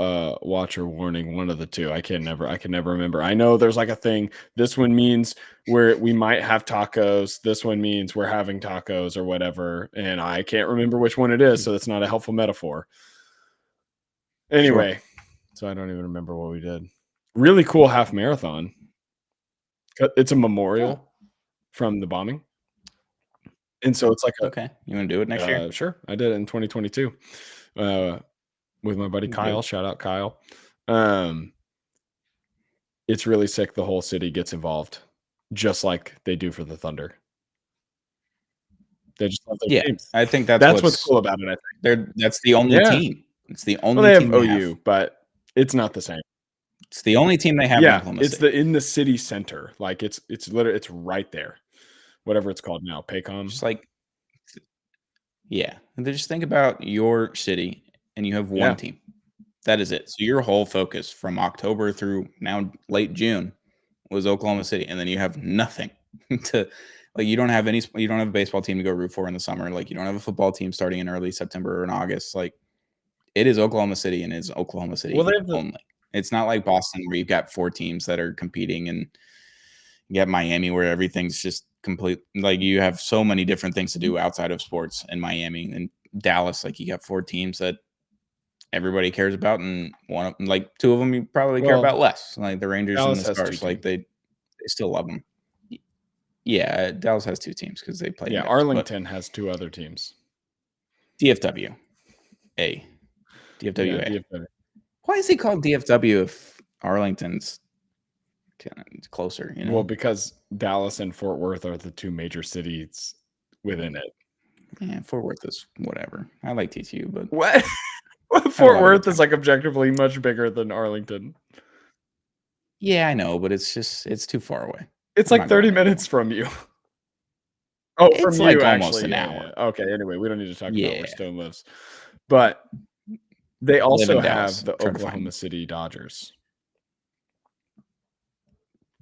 watch or warning, one of the two. I can never remember. I know there's like a thing. This one means we might have tacos. This one means we're having tacos or whatever. And I can't remember which one it is, so it's not a helpful metaphor. Anyway, so I don't even remember what we did. Really cool half marathon. It's a memorial from the bombing. And so it's like okay. You want to do it next year? Sure. I did it in 2022 with my buddy Kyle. Shout out Kyle. It's really sick. The whole city gets involved, just like they do for the Thunder. They just love their teams. I think that's what's cool about it. I think that's the only team. It's the only they team have OU, but it's not the same. It's the only team they have. Yeah, it's in the city center. Like it's literally right there. Whatever it's called now, Paycom. Just like, Yeah. And then just think about your city, and you have one Yeah. team. That is it. So your whole focus from October through now late June was Oklahoma City, and then you have nothing to like. You don't have a baseball team to go root for in the summer. Like you don't have a football team starting in early September or in August. Like it is Oklahoma City and is Oklahoma Well, they City have the only. It's not like Boston where you've got 4 teams that are competing, and you have Miami where everything's just complete. Like you have so many different things to do outside of sports in Miami and Dallas. Like you got 4 teams that everybody cares about, and like 2 of them you probably care well, about less, like the Rangers and Dallas the has 2 Stars. Like teams. they still love them. Yeah, Dallas has 2 teams because they play Yeah, in Dallas, but Arlington has 2 other teams. DFW, Yeah, DFWA. DFW. Why is he called DFW if Arlington's kinda closer? Well, because Dallas and Fort Worth are the 2 major cities within it. Yeah, Fort Worth is whatever. I like TCU, but What? had Fort a lot of Worth good is like objectively much bigger than Arlington. Yeah, I know, but it's too far away. It's I'm like not 30 going minutes anymore. from you. Oh, from It's you like almost actually. an Yeah, hour. yeah. Okay, anyway, we don't need to talk about where Yeah, Stone lives. But they I live also in have Dallas. the Try to find Oklahoma City Dodgers.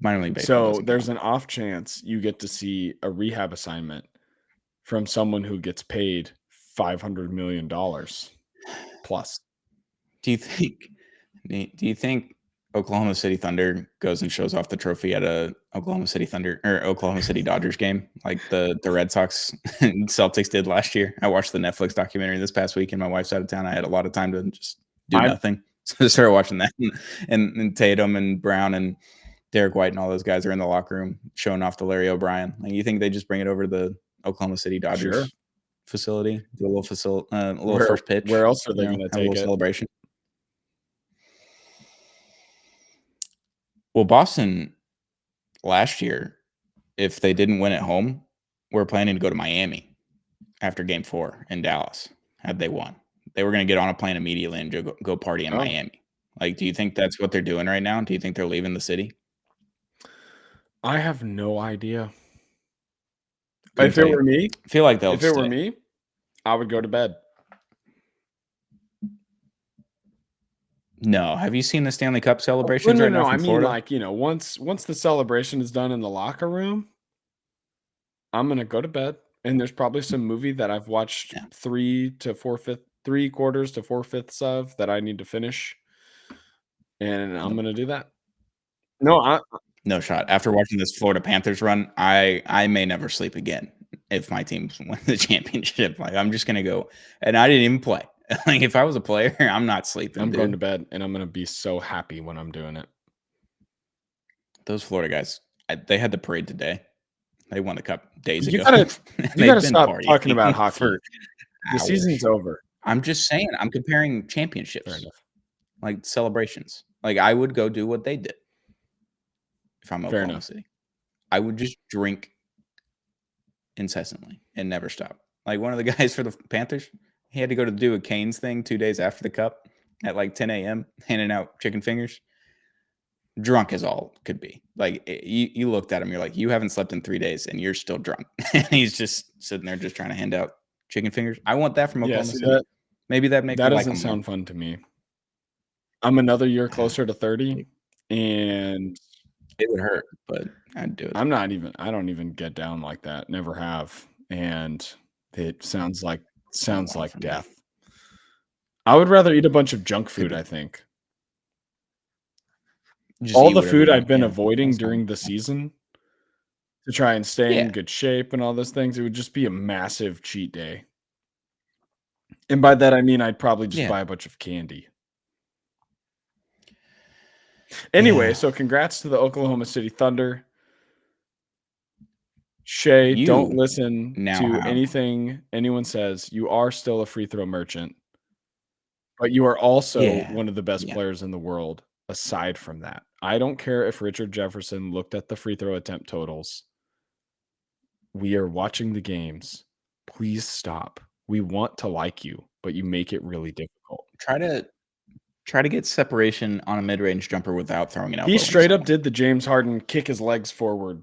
minor league baseball So doesn't there's count. an off chance you get to see a rehab assignment from someone who gets paid $500 million plus. Do you think do you think Oklahoma City Thunder goes and shows off the trophy at a Oklahoma City Thunder or Oklahoma City Dodgers game like the Red Sox and Celtics did last year? I watched the Netflix documentary this past week, and my wife's out of town. I had a lot of time to just do I nothing. So I started watching that, and Tatum and Brown and Derek White and all those guys are in the locker room showing off to Larry O'Brien. Like, you think they just bring it over to the Oklahoma City Sure. Dodgers facility, do a little Where first pitch, where else are they gonna have a take little it? celebration? Well, Boston last year, if they didn't win at home, were planning to go to Miami after Game 4 in Dallas. Had they won, they were going to get on a plane immediately and go party in Oh, Miami. Like, do you think that's what they're doing right now? Do you think they're leaving the city? I have no idea. Couldn't If it tell you. were me I feel like they'll if it were stay. me, I would go to bed. No, have you seen the Stanley Cup Well, celebrations right now I from mean, Florida? like, once the celebration is done in the locker room, I'm gonna go to bed, and there's probably some movie that I've watched Yeah, 3 quarters to 4/5 of that I need to finish, and I'm nope, gonna do that. No, no shot. After watching this Florida Panthers run, I may never sleep again if my team win the championship. Like, I'm just gonna go, and I didn't even play. Like, if I was a player, I'm not sleeping, I'm going to dude. bed, and I'm gonna be so happy when I'm doing it. Those Florida guys, they had the parade today. They won the cup days You ago. gotta you They've gotta been stop talking about partying hockey. for The season's hours. over. I'm just saying, I'm comparing Fair championships, enough. like celebrations. Like, I would go do what they did if I'm Fair Oklahoma enough. City. I would just drink incessantly and never stop. Like one of the guys for the Panthers, he had to go to do a Canes thing 2 days after the cup at like 10 a.m., handing out chicken fingers. Drunk as all could be. Like you looked at him, you're like, you haven't slept in 3 days and you're still drunk. And he's just sitting there just trying to hand out chicken fingers. I want that from Yeah, Oklahoma see, City. Maybe that make that me like doesn't him more. sound fun to me. I'm another year Ah, closer to 30, and it would hurt, but I'd do it. I don't even get down like that, never have, and it It's not sounds wild like for me. death. I would rather eat a bunch of junk Could food, I be. think. Just All eat the whatever food you I've want. been Yeah, avoiding that's fine. during the season to try and stay in Yeah. good shape and all those things, it would just be a massive cheat day. And by that, I mean I'd probably just Yeah. buy a bunch of candy. Anyway, Yeah. so congrats to the Oklahoma City Thunder. Shay, don't You listen now to have anything anyone says. You are still a free throw merchant, but you are also yeah. one of the best Yeah. players in the world aside from that. I don't care if Richard Jefferson looked at the free throw attempt totals. We are watching the games. Please stop. We want to like you, but you make it really difficult. Try to get separation on a mid-range jumper without throwing an He elbow into straight up someone. did the James Harden kick his legs forward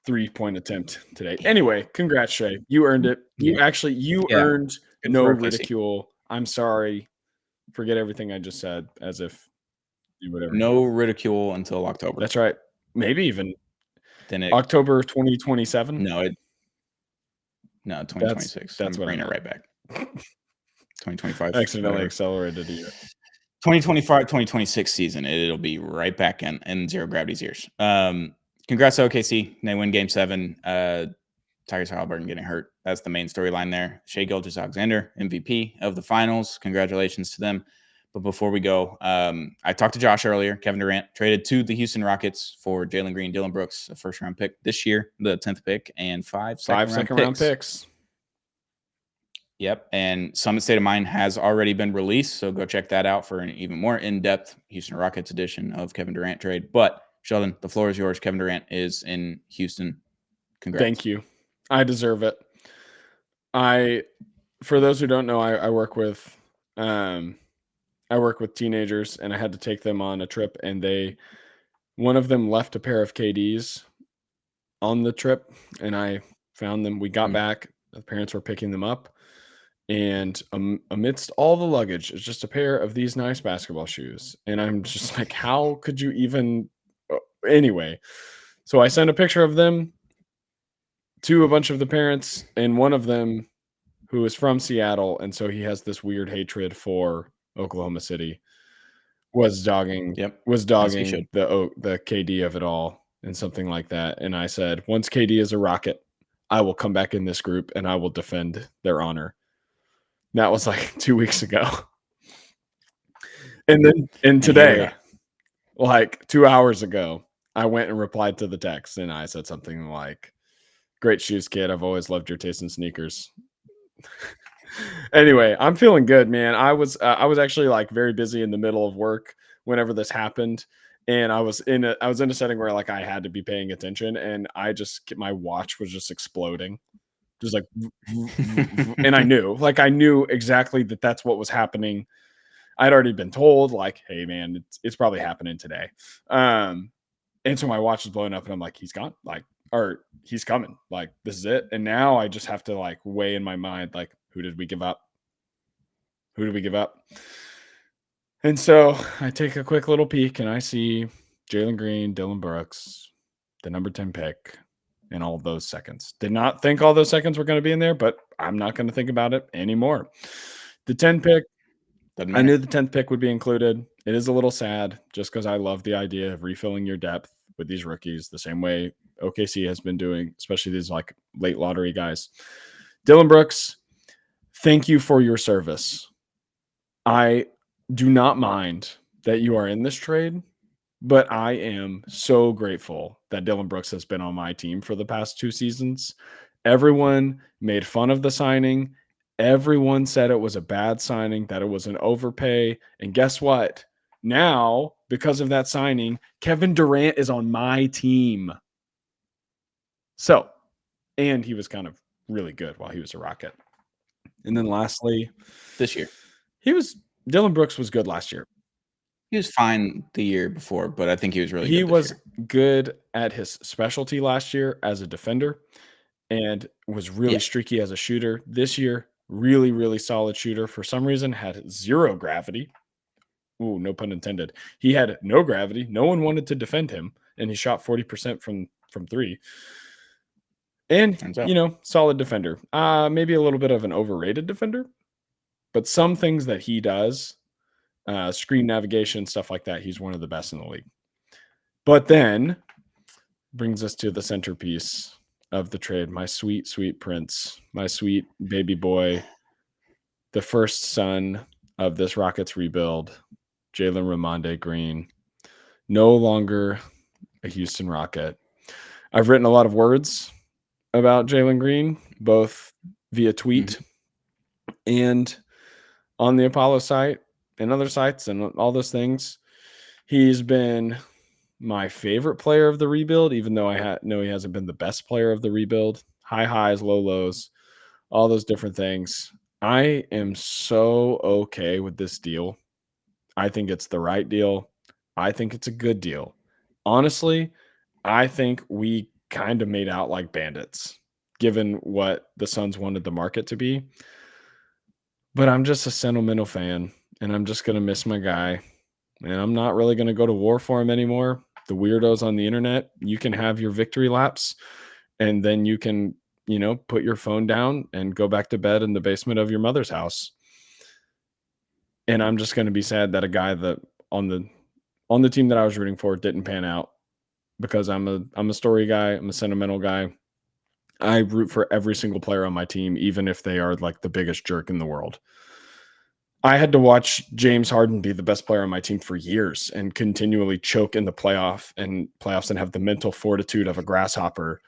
3-point attempt today. Anyway, congrats, Shay. You earned it. You Yeah. earned Good no for OKC. ridicule. I'm sorry. Forget everything I just said, as if you would ever. No ridicule until October. That's right. Maybe even Then October 2027. No, 2026. That's I'm what I bringing it meant. right back. 2025. Accidentally whatever. accelerated a year. 2025, 2026 season. It'll be right back in Zero Gravity's ears. Congrats to OKC. They win Game 7. Tyrese Haliburton getting hurt. That's the main storyline there. Shai Gilgeous-Alexander, MVP of the finals. Congratulations to them. But before we go, I talked to Josh earlier. Kevin Durant traded to the Houston Rockets for Jalen Green, Dylan Brooks, a first-round pick this year, the 10th pick, and five second-round picks. Yep. And Summit State of Mind has already been released, so go check that out for an even more in-depth Houston Rockets edition of Kevin Durant trade. But Sheldon, the floor is yours. Kevin Durant is in Houston. Congrats. Thank you. I deserve it. For those who don't know, I work with teenagers, and I had to take them on a trip, and one of them left a pair of KDs on the trip, and I found them. We got back. The parents were picking them up. And amidst all the luggage is just a pair of these nice basketball shoes. And I'm just like, how could you even? Anyway, so I sent a picture of them to a bunch of the parents, and one of them, who is from Seattle, and so he has this weird hatred for Oklahoma City, was dogging the KD of it all and something like that. And I said, once KD is a Rocket, I will come back in this group and I will defend their honor. That was like 2 weeks ago. And today, like 2 hours ago, I went and replied to the text, and I said something like, great shoes, kid. I've always loved your taste in sneakers. Anyway, I'm feeling good, man. I was actually like very busy in the middle of work whenever this happened. And I was in a setting where like I had to be paying attention, and my watch was just exploding. Just like, and I knew exactly that's what was happening. I'd already been told, like, hey man, it's probably happening today. And so my watch is blowing up, and I'm like, he's gone, like, or he's coming, like, this is it. And now I just have to like weigh in my mind, like, who did we give up? And so I take a quick little peek, and I see Jalen Green, Dylan Brooks, the number 10 pick, and all those seconds. Did not think all those seconds were going to be in there, but I'm not going to think about it anymore. The 10 pick, I knew the 10th pick would be included. It is a little sad just because I love the idea of refilling your depth with these rookies the same way OKC has been doing, especially these like late lottery guys. Dylan Brooks, thank you for your service. I do not mind that you are in this trade, but I am so grateful that Dylan Brooks has been on my team for the past 2 seasons. Everyone made fun of the signing. Everyone said it was a bad signing, that it was an overpay. And guess what? Now, because of that signing, Kevin Durant is on my team. So, and he was kind of really good while he was a Rocket. And then lastly, this year, Dylan Brooks was good last year. He was fine the year before, but I think he was really good. He was good at his specialty last year as a defender, and was really streaky as a shooter. This year, really, really solid shooter. For some reason, had zero gravity. Ooh, no pun intended. He had no gravity. No one wanted to defend him, and he shot 40% from 3. And, solid defender. Maybe a little bit of an overrated defender, but some things that he does, screen navigation, stuff like that, he's one of the best in the league. But then brings us to the centerpiece of the trade, my sweet, sweet prince, my sweet baby boy, the first son of this Rockets rebuild, Jalen Ramonde Green, no longer a Houston Rocket. I've written a lot of words about Jalen Green, both via tweet and on the Apollo site and other sites and all those things. He's been my favorite player of the rebuild, even though I know he hasn't been the best player of the rebuild. High highs, low lows, all those different things. I am so okay with this deal. I think it's the right deal. I think it's a good deal. Honestly, I think we kind of made out like bandits, given what the Suns wanted the market to be. But I'm just a sentimental fan, and I'm just going to miss my guy. And I'm not really going to go to war for him anymore. The weirdos on the internet, you can have your victory laps, and then you can, put your phone down and go back to bed in the basement of your mother's house. And I'm just going to be sad that a guy that on the team that I was rooting for didn't pan out, because I'm a story guy, I'm a sentimental guy. I root for every single player on my team, even if they are like the biggest jerk in the world. I had to watch James Harden be the best player on my team for years and continually choke in the playoffs and have the mental fortitude of a grasshopper.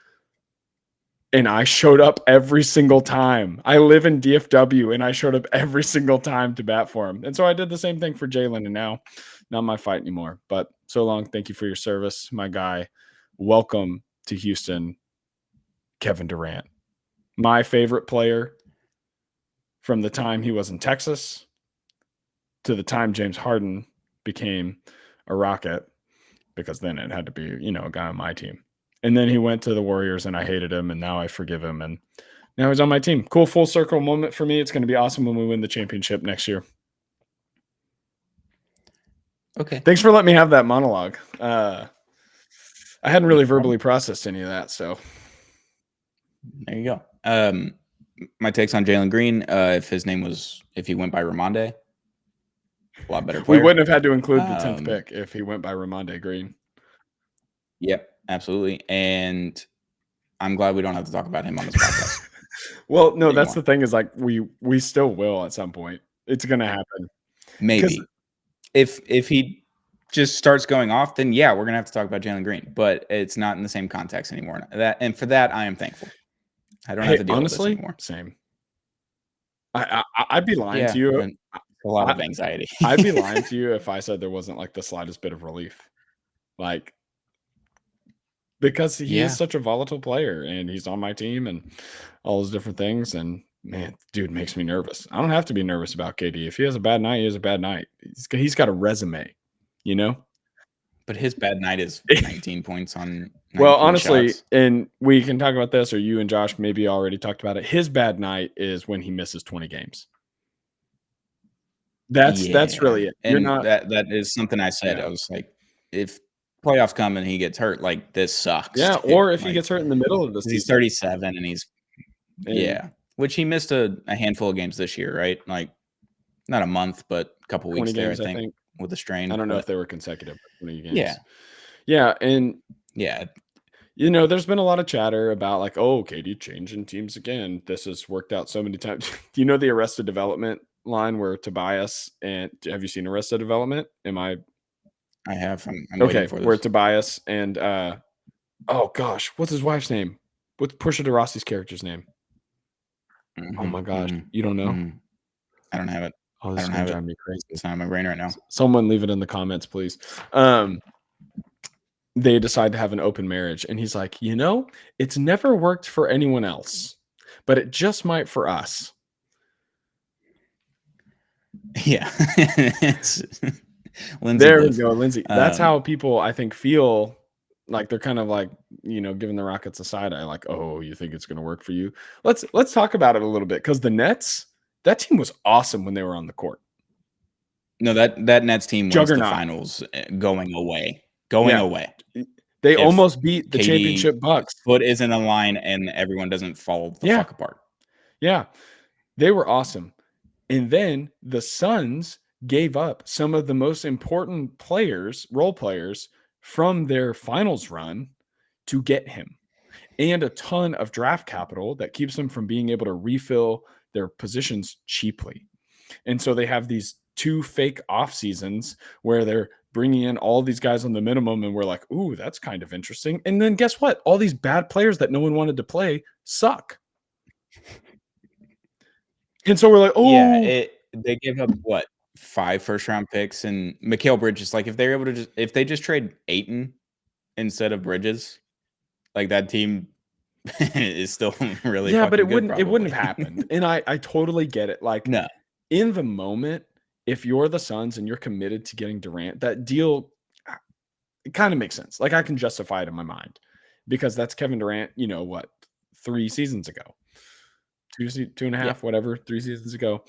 And I showed up every single time. I live in DFW, and I showed up every single time to bat for him. And so I did the same thing for Jalen, and now not my fight anymore. But so long. Thank you for your service, my guy. Welcome to Houston, Kevin Durant. My favorite player from the time he was in Texas to the time James Harden became a Rocket, because then it had to be, a guy on my team. And then he went to the Warriors, and I hated him, and now I forgive him, and now he's on my team. Cool full circle moment for me. It's going to be awesome when we win the championship next year. Okay. Thanks for letting me have that monologue. I hadn't really verbally processed any of that, so. There you go. My takes on Jalen Green, if he went by Ramonde, a lot better player. We wouldn't have had to include the 10th pick if he went by Ramonde Green. Yep, absolutely. And I'm glad we don't have to talk about him on this podcast. Well, no, that's the thing, is like we still will at some point. It's going to happen. Maybe. If he just starts going off, then yeah, we're going to have to talk about Jalen Green. But it's not in the same context anymore. And for that, I am thankful. I don't have to deal with this anymore. Same. I'd be lying to you. A lot of anxiety. I'd be lying to you if I said there wasn't like the slightest bit of relief. Like, because he is such a volatile player, and he's on my team and all those different things. And man, dude makes me nervous. I don't have to be nervous about KD. If he has a bad night, he has a bad night. He's got a resume, But his bad night is 19 points on 19 well, honestly, shots. And we can talk about this, or you and Josh maybe already talked about it. His bad night is when he misses 20 games. That's really it. And that is something I said. I was like, if playoffs come and he gets hurt, like, this sucks. Yeah, or if he gets hurt in the middle of the season. He's 37 and which he missed a handful of games this year, right? Like, not a month, but a couple weeks there, I think, with a strain. I don't know if they were consecutive, 20 games. Yeah. Yeah, and there's been a lot of chatter about like, oh, KD changing teams again. This has worked out so many times. Do you know the Arrested Development line where Tobias and have you seen Arrested Development? I have. I'm okay, waiting for this. Where Tobias and oh gosh, what's his wife's name? What's Portia de Rossi's character's name? Mm-hmm, oh my gosh, you don't know? Mm-hmm. I don't have it. Oh, this is gonna drive me crazy. It's not in my brain right now. Someone leave it in the comments, please. They decide to have an open marriage, and he's like, it's never worked for anyone else, but it just might for us. Yeah. Lindsay. There we go, Lindsay. That's how people, I think, feel like they're kind of like, giving the Rockets a side eye, like, oh, you think it's going to work for you? Let's talk about it a little bit, because the Nets, that team was awesome when they were on the court. No, that Nets team wins the finals going away. Away. They almost beat the championship Bucks. Foot is in the line and everyone doesn't fall the fuck apart. Yeah. They were awesome. And then the Suns gave up some of the most important players, role players, from their finals run to get him, and a ton of draft capital that keeps them from being able to refill their positions cheaply. And so they have these 2 fake off seasons where they're bringing in all these guys on the minimum, and we're like, ooh, that's kind of interesting. And then guess what? All these bad players that no one wanted to play suck. And so we're like, oh. Yeah, they gave up, 5 first-round picks, and Mikal Bridges, like, if they just trade Ayton instead of Bridges, like, that team is still really but it wouldn't have happened. And I totally get it. Like, no. In the moment, if you're the Suns and you're committed to getting Durant, that deal, it kind of makes sense. Like, I can justify it in my mind. because that's Kevin Durant, 3 seasons ago, 2.5, Yeah. whatever, 3 seasons ago.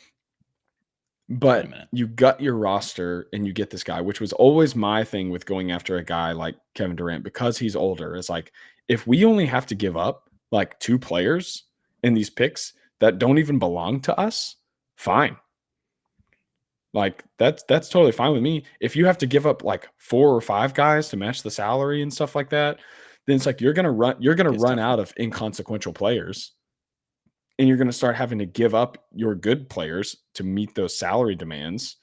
Wait a But minute. you gut your roster and you get this guy, which was always my thing with going after a guy like Kevin Durant because he's older. It's like, if we only have to give up like 2 players in these picks that don't even belong to us, fine. Like that's totally fine with me. If you have to give up like 4 or 5 guys to match the salary and stuff like that, then it's like you're gonna Gets run tougher. out of inconsequential players, and you're gonna start having to give up your good players to meet those salary demands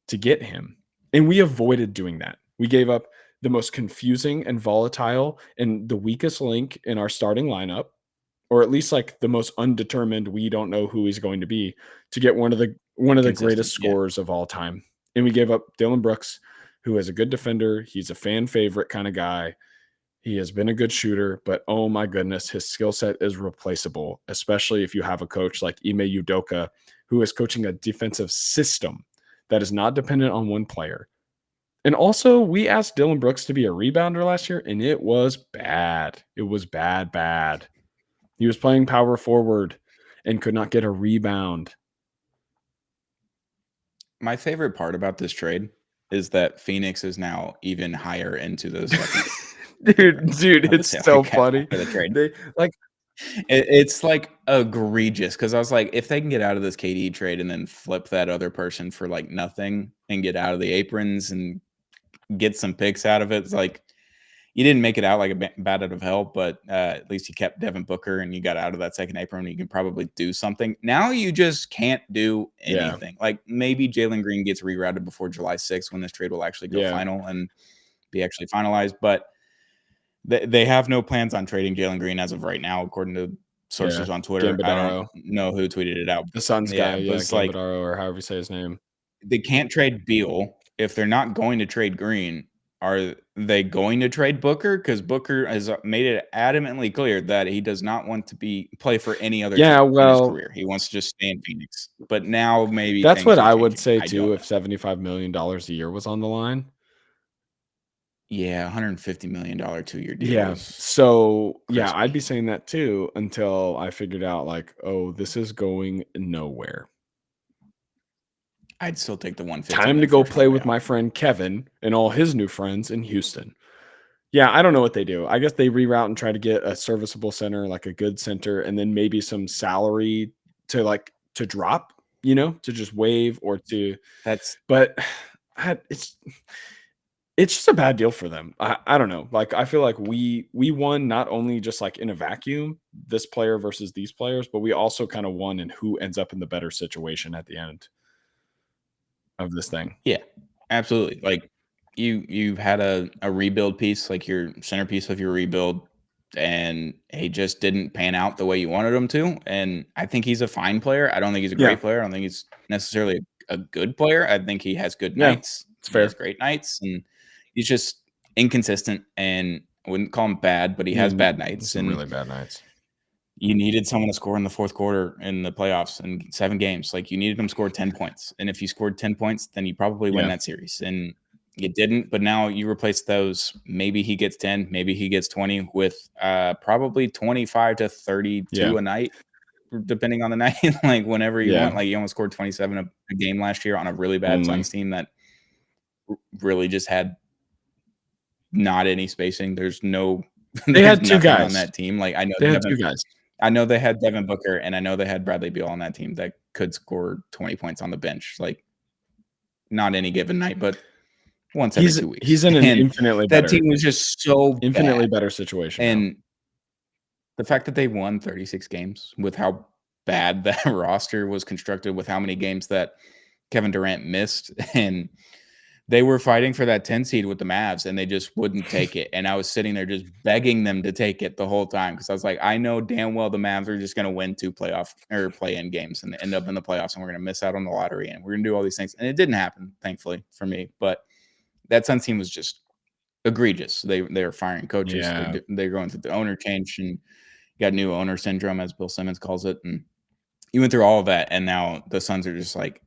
to get him. And we avoided doing that. We gave up the most confusing and volatile and the weakest link in our starting lineup, or at least like the most undetermined, we don't know who he's going to be, to get one of the Consistent. greatest Yeah. scorers of all time. And we gave up Dylan Brooks, who is a good defender. He's a fan favorite kind of guy. He has been a good shooter, but oh my goodness, his skill set is replaceable, especially if you have a coach like Ime Udoka, who is coaching a defensive system that is not dependent on one player. And also, we asked Dylan Brooks to be a rebounder last year, and it was bad. It was bad, bad. He was playing power forward and could not get a rebound. My favorite part about this trade is that Phoenix is now even higher into the second. Dude, I'll just it's say so like funny. after the trade. They like It's like egregious because I was like, if they can get out of this KD trade and then flip that other person for like nothing and get out of the aprons and get some picks out of it, it's like you didn't make it out like a bat out of hell, but at least you kept Devin Booker and you got out of that second apron. And you can probably do something. Now you just can't do yeah, anything. Like maybe Jalen Green gets rerouted before July 6th when this trade will actually go yeah, final and be actually finalized, but they have no plans on trading Jalen Green as of right now, according to yeah. sources on Twitter. I don't Gambadaro, know who tweeted it out. the Suns guy, Yeah, but yeah, it's like Gambadaro, or however you say his name. they can't trade Beal. If they're not going to trade Green, are they going to trade Booker? Because Booker has made it adamantly clear that he does not want to play for any other Yeah, team in his well, career. He wants to just stay in Phoenix. But now maybe that's things what are I would changing. say I too don't if know. $75 million a year was on the line. Yeah, $150 million 2-year deal Yeah. is So, yeah, I'd crispy. be saying that too until I figured out like, oh, this is going nowhere. I'd still take the 150 and Time to then go force my play way with out. my friend Kevin and all his new friends in Houston. Yeah, I don't know what they do. I guess they reroute and try to get a serviceable center, like a good center, and then maybe some salary to drop, to just waive or to. That's But it's just a bad deal for them. I don't know. Like I feel like we won not only just like in a vacuum, this player versus these players, but we also kind of won in who ends up in the better situation at the end of this thing. yeah, absolutely. Like you've had a rebuild piece, like your centerpiece of your rebuild, and he just didn't pan out the way you wanted him to. And I think he's a fine player. I don't think he's a Yeah. great player. I don't think he's necessarily a good player. I think he has good Yeah. nights. It's He has fair. great nights, and he's just inconsistent. And I wouldn't call him bad, but he He has has bad nights. some And really bad nights. you needed someone to score in the fourth quarter in the playoffs in 7 games. Like, you needed him to score 10 points, and if you scored 10 points, then you probably win Yeah. that series, and you didn't, but now you replace those. Maybe he gets 10, maybe he gets 20 with, probably 25 to 32 Yeah. a night, depending on the night, like, whenever you Yeah. want. Like, you almost scored 27 a game last year on a really bad Only. Suns team that really just had not any spacing. There's They there's had 2 nothing on guys. that team. Like, They had 2 guys. I know they had Devin Booker, and I know they had Bradley Beal on that team that could score 20 points on the bench, like, not any given night, but once every 2 weeks, He's in an and that team was just so infinitely bad, better situation now. and the fact that they won 36 games with how bad that roster was constructed, with how many games that Kevin Durant missed, and they were fighting for that 10 seed with the Mavs, and they just wouldn't take it, and I was sitting there just begging them to take it the whole time because I was like, I know damn well the Mavs are just gonna win 2 playoff or play-in games and end up in the playoffs, and we're gonna miss out on the lottery, and we're gonna do all these things, and it didn't happen, thankfully, for me, but that Suns team was just egregious. They were firing coaches. Yeah. They're going through the owner change and got new owner syndrome, as Bill Simmons calls it, and you went through all of that, and now the Suns are just like,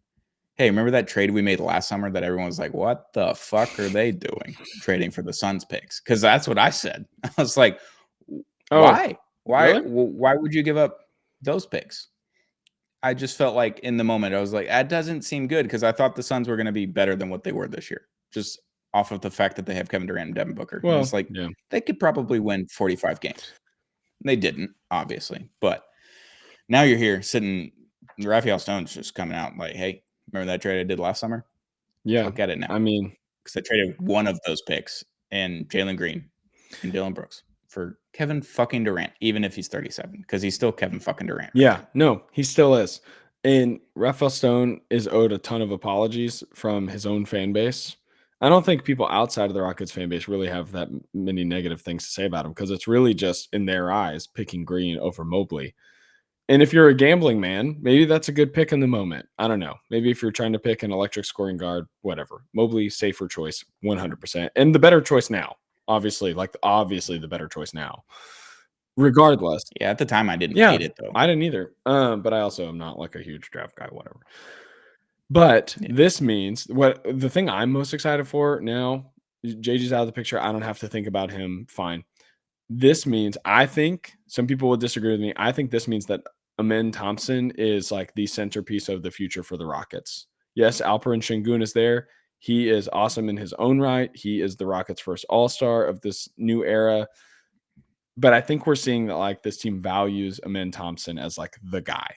hey, remember that trade we made last summer that everyone was like, what the fuck are they doing trading for the Suns picks? Because that's what I said. I was like, Oh, Why? really? Why would you give up those picks? I just felt like in the moment, I was like, that doesn't seem good because I thought the Suns were going to be better than what they were this year, just off of the fact that they have Kevin Durant and Devin Booker. And it's Well, like yeah. they could probably win 45 games. They didn't, obviously, but now you're here sitting. Raphael Stone's just coming out like, hey, remember that trade I did last summer? Yeah. Look at it now. I mean, because I traded one of those picks and Jalen Green and Dylan Brooks for Kevin fucking Durant, even if he's 37, because he's still Kevin fucking Durant. Right yeah, now. no, he still is. And Raphael Stone is owed a ton of apologies from his own fan base. I don't think people outside of the Rockets fan base really have that many negative things to say about him because it's really just in their eyes picking Green over Mobley. And if you're a gambling man, maybe that's a good pick in the moment. I don't know. Maybe if you're trying to pick an electric scoring guard, whatever. Mobley, safer choice, 100%. And the better choice now. Obviously the better choice now. Regardless. Yeah, at the time I didn't Yeah, hate it though. I didn't either. But I also am not like a huge draft guy, whatever. But this means what the thing I'm most excited for now, JG's out of the picture. I don't have to think about him. Fine. This means I think some people will disagree with me. I think this means that Amen Thompson is like the centerpiece of the future for the Rockets. Yes, Alperen Şengün is there. He is awesome in his own right. He is the Rockets' first All-Star of this new era. But I think we're seeing that like this team values Amen Thompson as like the guy,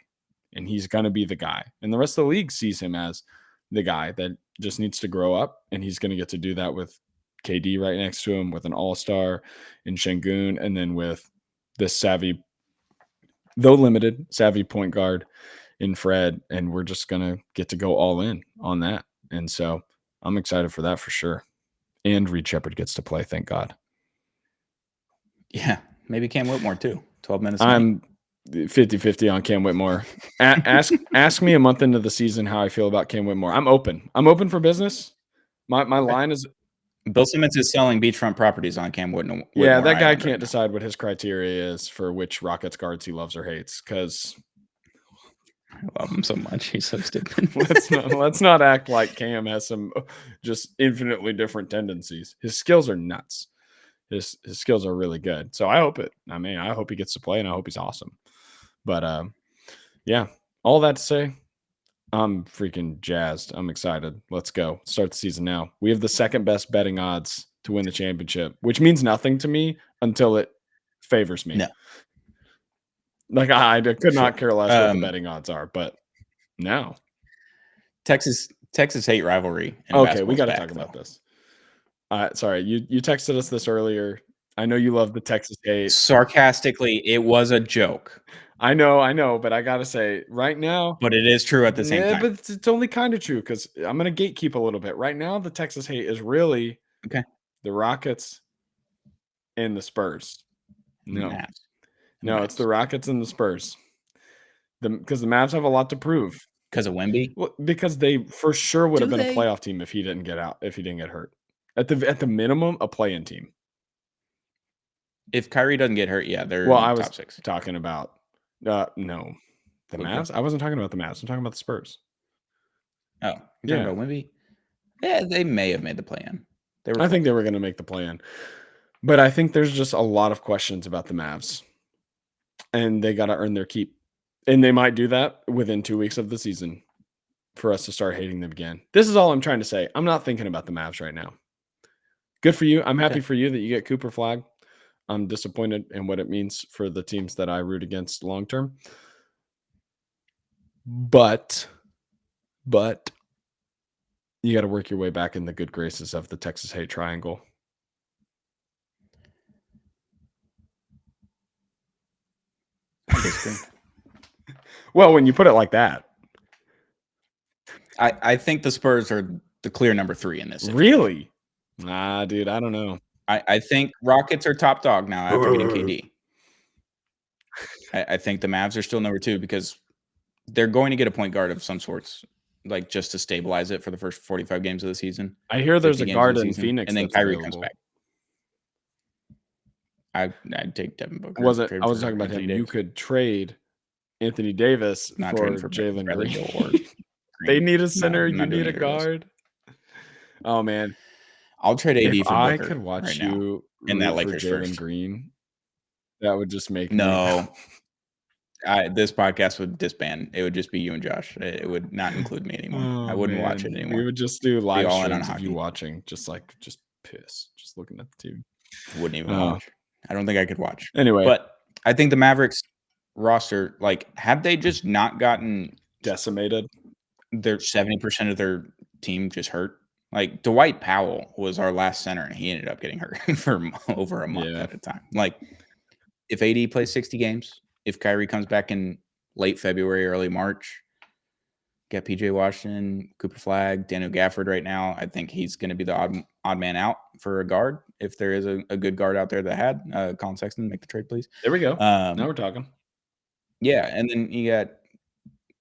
and he's going to be the guy. And the rest of the league sees him as the guy that just needs to grow up, and he's going to get to do that with KD right next to him, with an all-star in Şengün, and then with this savvy, though limited, savvy point guard in Fred. And we're just going to get to go all in on that. And so I'm excited for that for sure. And Reed Shepherd gets to play, thank God. Yeah, maybe Cam Whitmore too. 12 minutes. I'm 50-50 on Cam Whitmore. Ask me a month into the season how I feel about Cam Whitmore. I'm open. I'm open for business. My line is Bill Simmons is selling beachfront properties on Cam Whitmore. Yeah, that guy can't decide what his criteria is for which Rockets guards he loves or hates because I love him so much. He's so stupid. let's not act like Cam has some just infinitely different tendencies. His skills are nuts. His skills are really good. So I hope he gets to play and I hope he's awesome. But yeah, all that to say, I'm freaking jazzed. I'm excited. Let's go. Start the season now. We have the second best betting odds to win the championship, which means nothing to me until it favors me. No. Like I could not care less what the betting odds are, but now Texas hate rivalry. Okay, we got to talk about this. Sorry, you texted us this earlier. I know you love the Texas hate. Sarcastically, it was a joke. I know, but I gotta say, right now, but it is true at the same time. But it's only kind of true because I'm gonna gatekeep a little bit. Right now, the Texas hate is really the Rockets and the Spurs. No, it's the Rockets and the Spurs. Because the Mavs have a lot to prove. Because of Wemby? Well, because they for sure would have been a playoff team if he didn't get hurt. At the minimum, a play-in team. If Kyrie doesn't get hurt, yeah, they're I was top 6. Talking about no, the Mavs. I wasn't talking about the Mavs. I'm talking about the Spurs. Oh, you're talking about Wemby? Yeah, they may have made the play-in. I think they were going to make the play-in, but I think there's just a lot of questions about the Mavs, and they got to earn their keep, and they might do that within 2 weeks of the season for us to start hating them again. This is all I'm trying to say. I'm not thinking about the Mavs right now. Good for you. I'm happy for you that you get Cooper Flag. I'm disappointed in what it means for the teams that I root against long term. But you got to work your way back in the good graces of the Texas hate triangle. Well, when you put it like that. I think the Spurs are the clear number 3 in this. Really? Nah, dude, I don't know. I think Rockets are top dog now after getting KD. I think the Mavs are still number 2 because they're going to get a point guard of some sorts, like just to stabilize it for the first 45 games of the season. I hear there's a guard in Phoenix, and then Kyrie comes back. I'd take Devin Booker. I was talking about him. You could trade Anthony Davis for Jalen Green. They need a center. You need a guard. Oh man, I'll trade AD if for Booker. I could watch you in that for Lakers Jalen first. Green That would just make me No. This podcast would disband. It would just be you and Josh. It would not include me anymore. I Oh, wought watch it man. anymore. We would just do live all in on streams of you hockey. watching, just piss, just looking at the TV. Wouldn't even watch. I don't think I could watch. Anyway, But I think the Mavericks roster, like, had they just not gotten decimated, their 70% of their team just hurt. Like, Dwight Powell was our last center, and he ended up getting hurt for over a month at a time. Like, if AD plays 60 games, if Kyrie comes back in late February, early March, get PJ Washington, Cooper Flagg, Daniel Gafford right now, I think he's going to be the odd man out for a guard. If there is a good guard out there that had Colin Sexton, make the trade, please. There we go. Now we're talking. Yeah, and then you got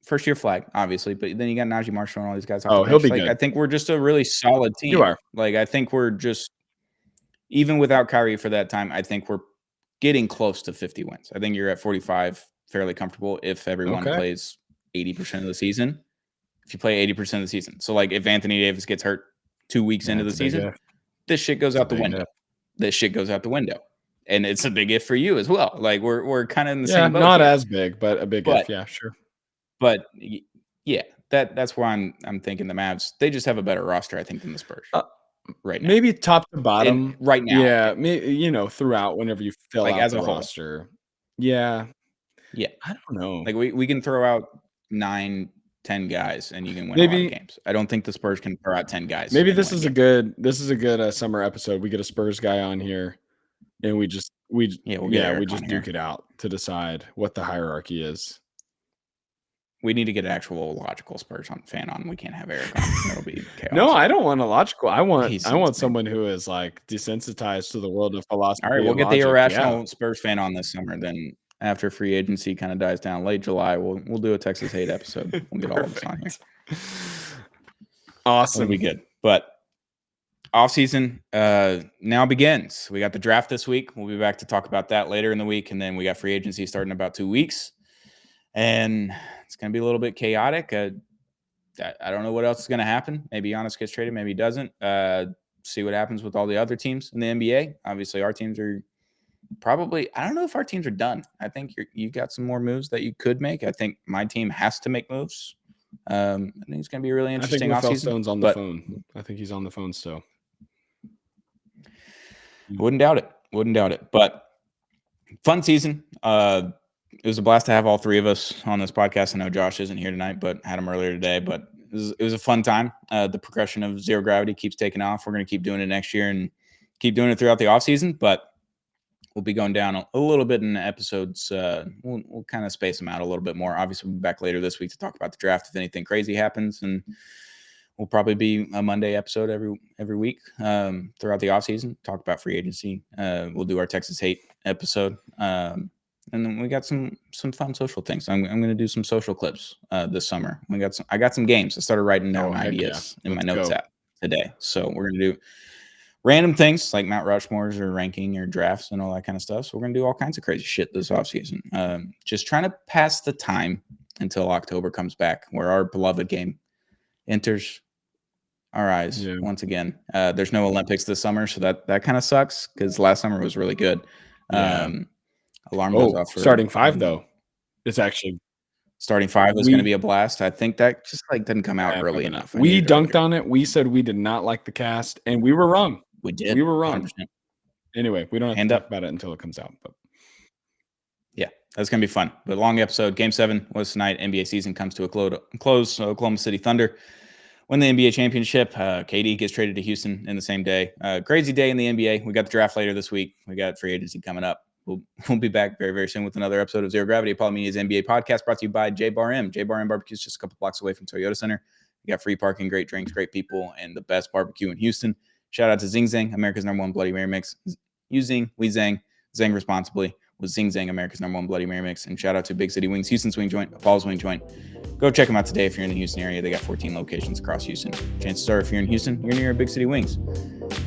first year Flagg, obviously, but then you got Najee Marshall and all these guys. Oh, he'll be good. I think we're just a really solid team. You are. Like, I think we're just, even without Kyrie for that time, I think we're getting close to 50 wins. I think you're at 45, fairly comfortable if everyone plays 80% of the season. If you play 80% of the season. So, like, if Anthony Davis gets hurt 2 weeks into the season, this shit goes out the window. This shit goes out the window. And it's a big if for you as well. Like, we're kind of in the same boat. Not as big, but a big if. Yeah, sure. But yeah, that's where I'm thinking the Mavs. They just have a better roster, I think, than the Spurs right now. Maybe top to bottom right now. Yeah, maybe, throughout whenever you fill out as the a whole. roster. Yeah. Yeah. I don't know. Like, we can throw out 9-10 guys and you can win a lot of games. I don't think the Spurs can throw out 10 guys. Maybe this is a good summer episode. We get a Spurs guy on here and we just duke it out to decide what the hierarchy is. We need to get an actual logical Spurs fan on. We can't have Eric on. That'll be chaos. No, I don't want a logical. I want someone who is like desensitized to the world of philosophy. All right, we'll get the irrational Spurs fan on this summer. Then after free agency kind of dies down late July, we'll do a Texas hate episode. We'll get all of us on here. Awesome. That'll be good. But offseason now begins. We got the draft this week. We'll be back to talk about that later in the week. And then we got free agency starting in about 2 weeks. And it's going to be a little bit chaotic. I don't know what else is going to happen. Maybe Giannis gets traded. Maybe he doesn't. See what happens with all the other teams in the NBA. Obviously, our teams are probably – I don't know if our teams are done. I think you got some more moves that you could make. I think my team has to make moves. I think it's going to be a really interesting offseason. I think Stone's on the phone. I think he's on the phone still. Wouldn't doubt it. But fun season. It was a blast to have all three of us on this podcast. I know Josh isn't here tonight, but had him earlier today. But it was a fun time. The progression of Zero Gravity keeps taking off. We're going to keep doing it next year and keep doing it throughout the offseason. But we'll be going down a little bit in the episodes. We'll kind of space them out a little bit more. Obviously, we'll be back later this week to talk about the draft if anything crazy happens. And we'll probably be a Monday episode every week throughout the offseason. Talk about free agency. We'll do our Texas Hate episode. And then we got some fun social things. I'm going to do some social clips this summer. I got some games. I started writing down ideas in my notes app today. So we're going to do random things like Mount Rushmores or ranking or drafts and all that kind of stuff. So we're going to do all kinds of crazy shit this offseason. Just trying to pass the time until October comes back, where our beloved game enters our eyes once again. There's no Olympics this summer, so that kind of sucks because last summer was really good. Alarm goes off for starting five though. It's actually starting five is going to be a blast. I think that just didn't come out early enough. We dunked on it. We said we did not like the cast, and we were wrong. We did. We were wrong. 100%. Anyway, we don't have to talk about it until it comes out. But yeah, that's going to be fun. But long episode. Game 7 was tonight. NBA season comes to a close. Oklahoma City Thunder win the NBA championship. KD gets traded to Houston in the same day. Crazy day in the NBA. We got the draft later this week. We got free agency coming up. We'll be back very, very soon with another episode of Zero Gravity, Apollo Media's NBA podcast, brought to you by J Bar M. J Bar M Barbecue is just a couple blocks away from Toyota Center. You got free parking, great drinks, great people, and the best barbecue in Houston. Shout out to Zing Zang, America's #1 Bloody Mary mix. Using we Zang responsibly with Zing Zang, America's #1 Bloody Mary mix. And shout out to Big City Wings, Houston's Wing Joint, Apollo's Wing Joint. Go check them out today if you're in the Houston area. They got 14 locations across Houston. Chances are, if you're in Houston, you're near Big City Wings.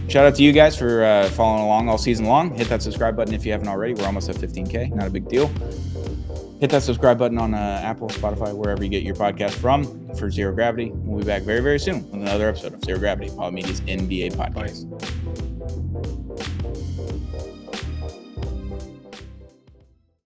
Shout out to you guys for following along all season long. Hit that subscribe button if you haven't already. We're almost at 15K. Not a big deal. Hit that subscribe button on Apple, Spotify, wherever you get your podcast from for Zero Gravity. We'll be back very, very soon with another episode of Zero Gravity, Apollo Media's NBA podcast. Bye.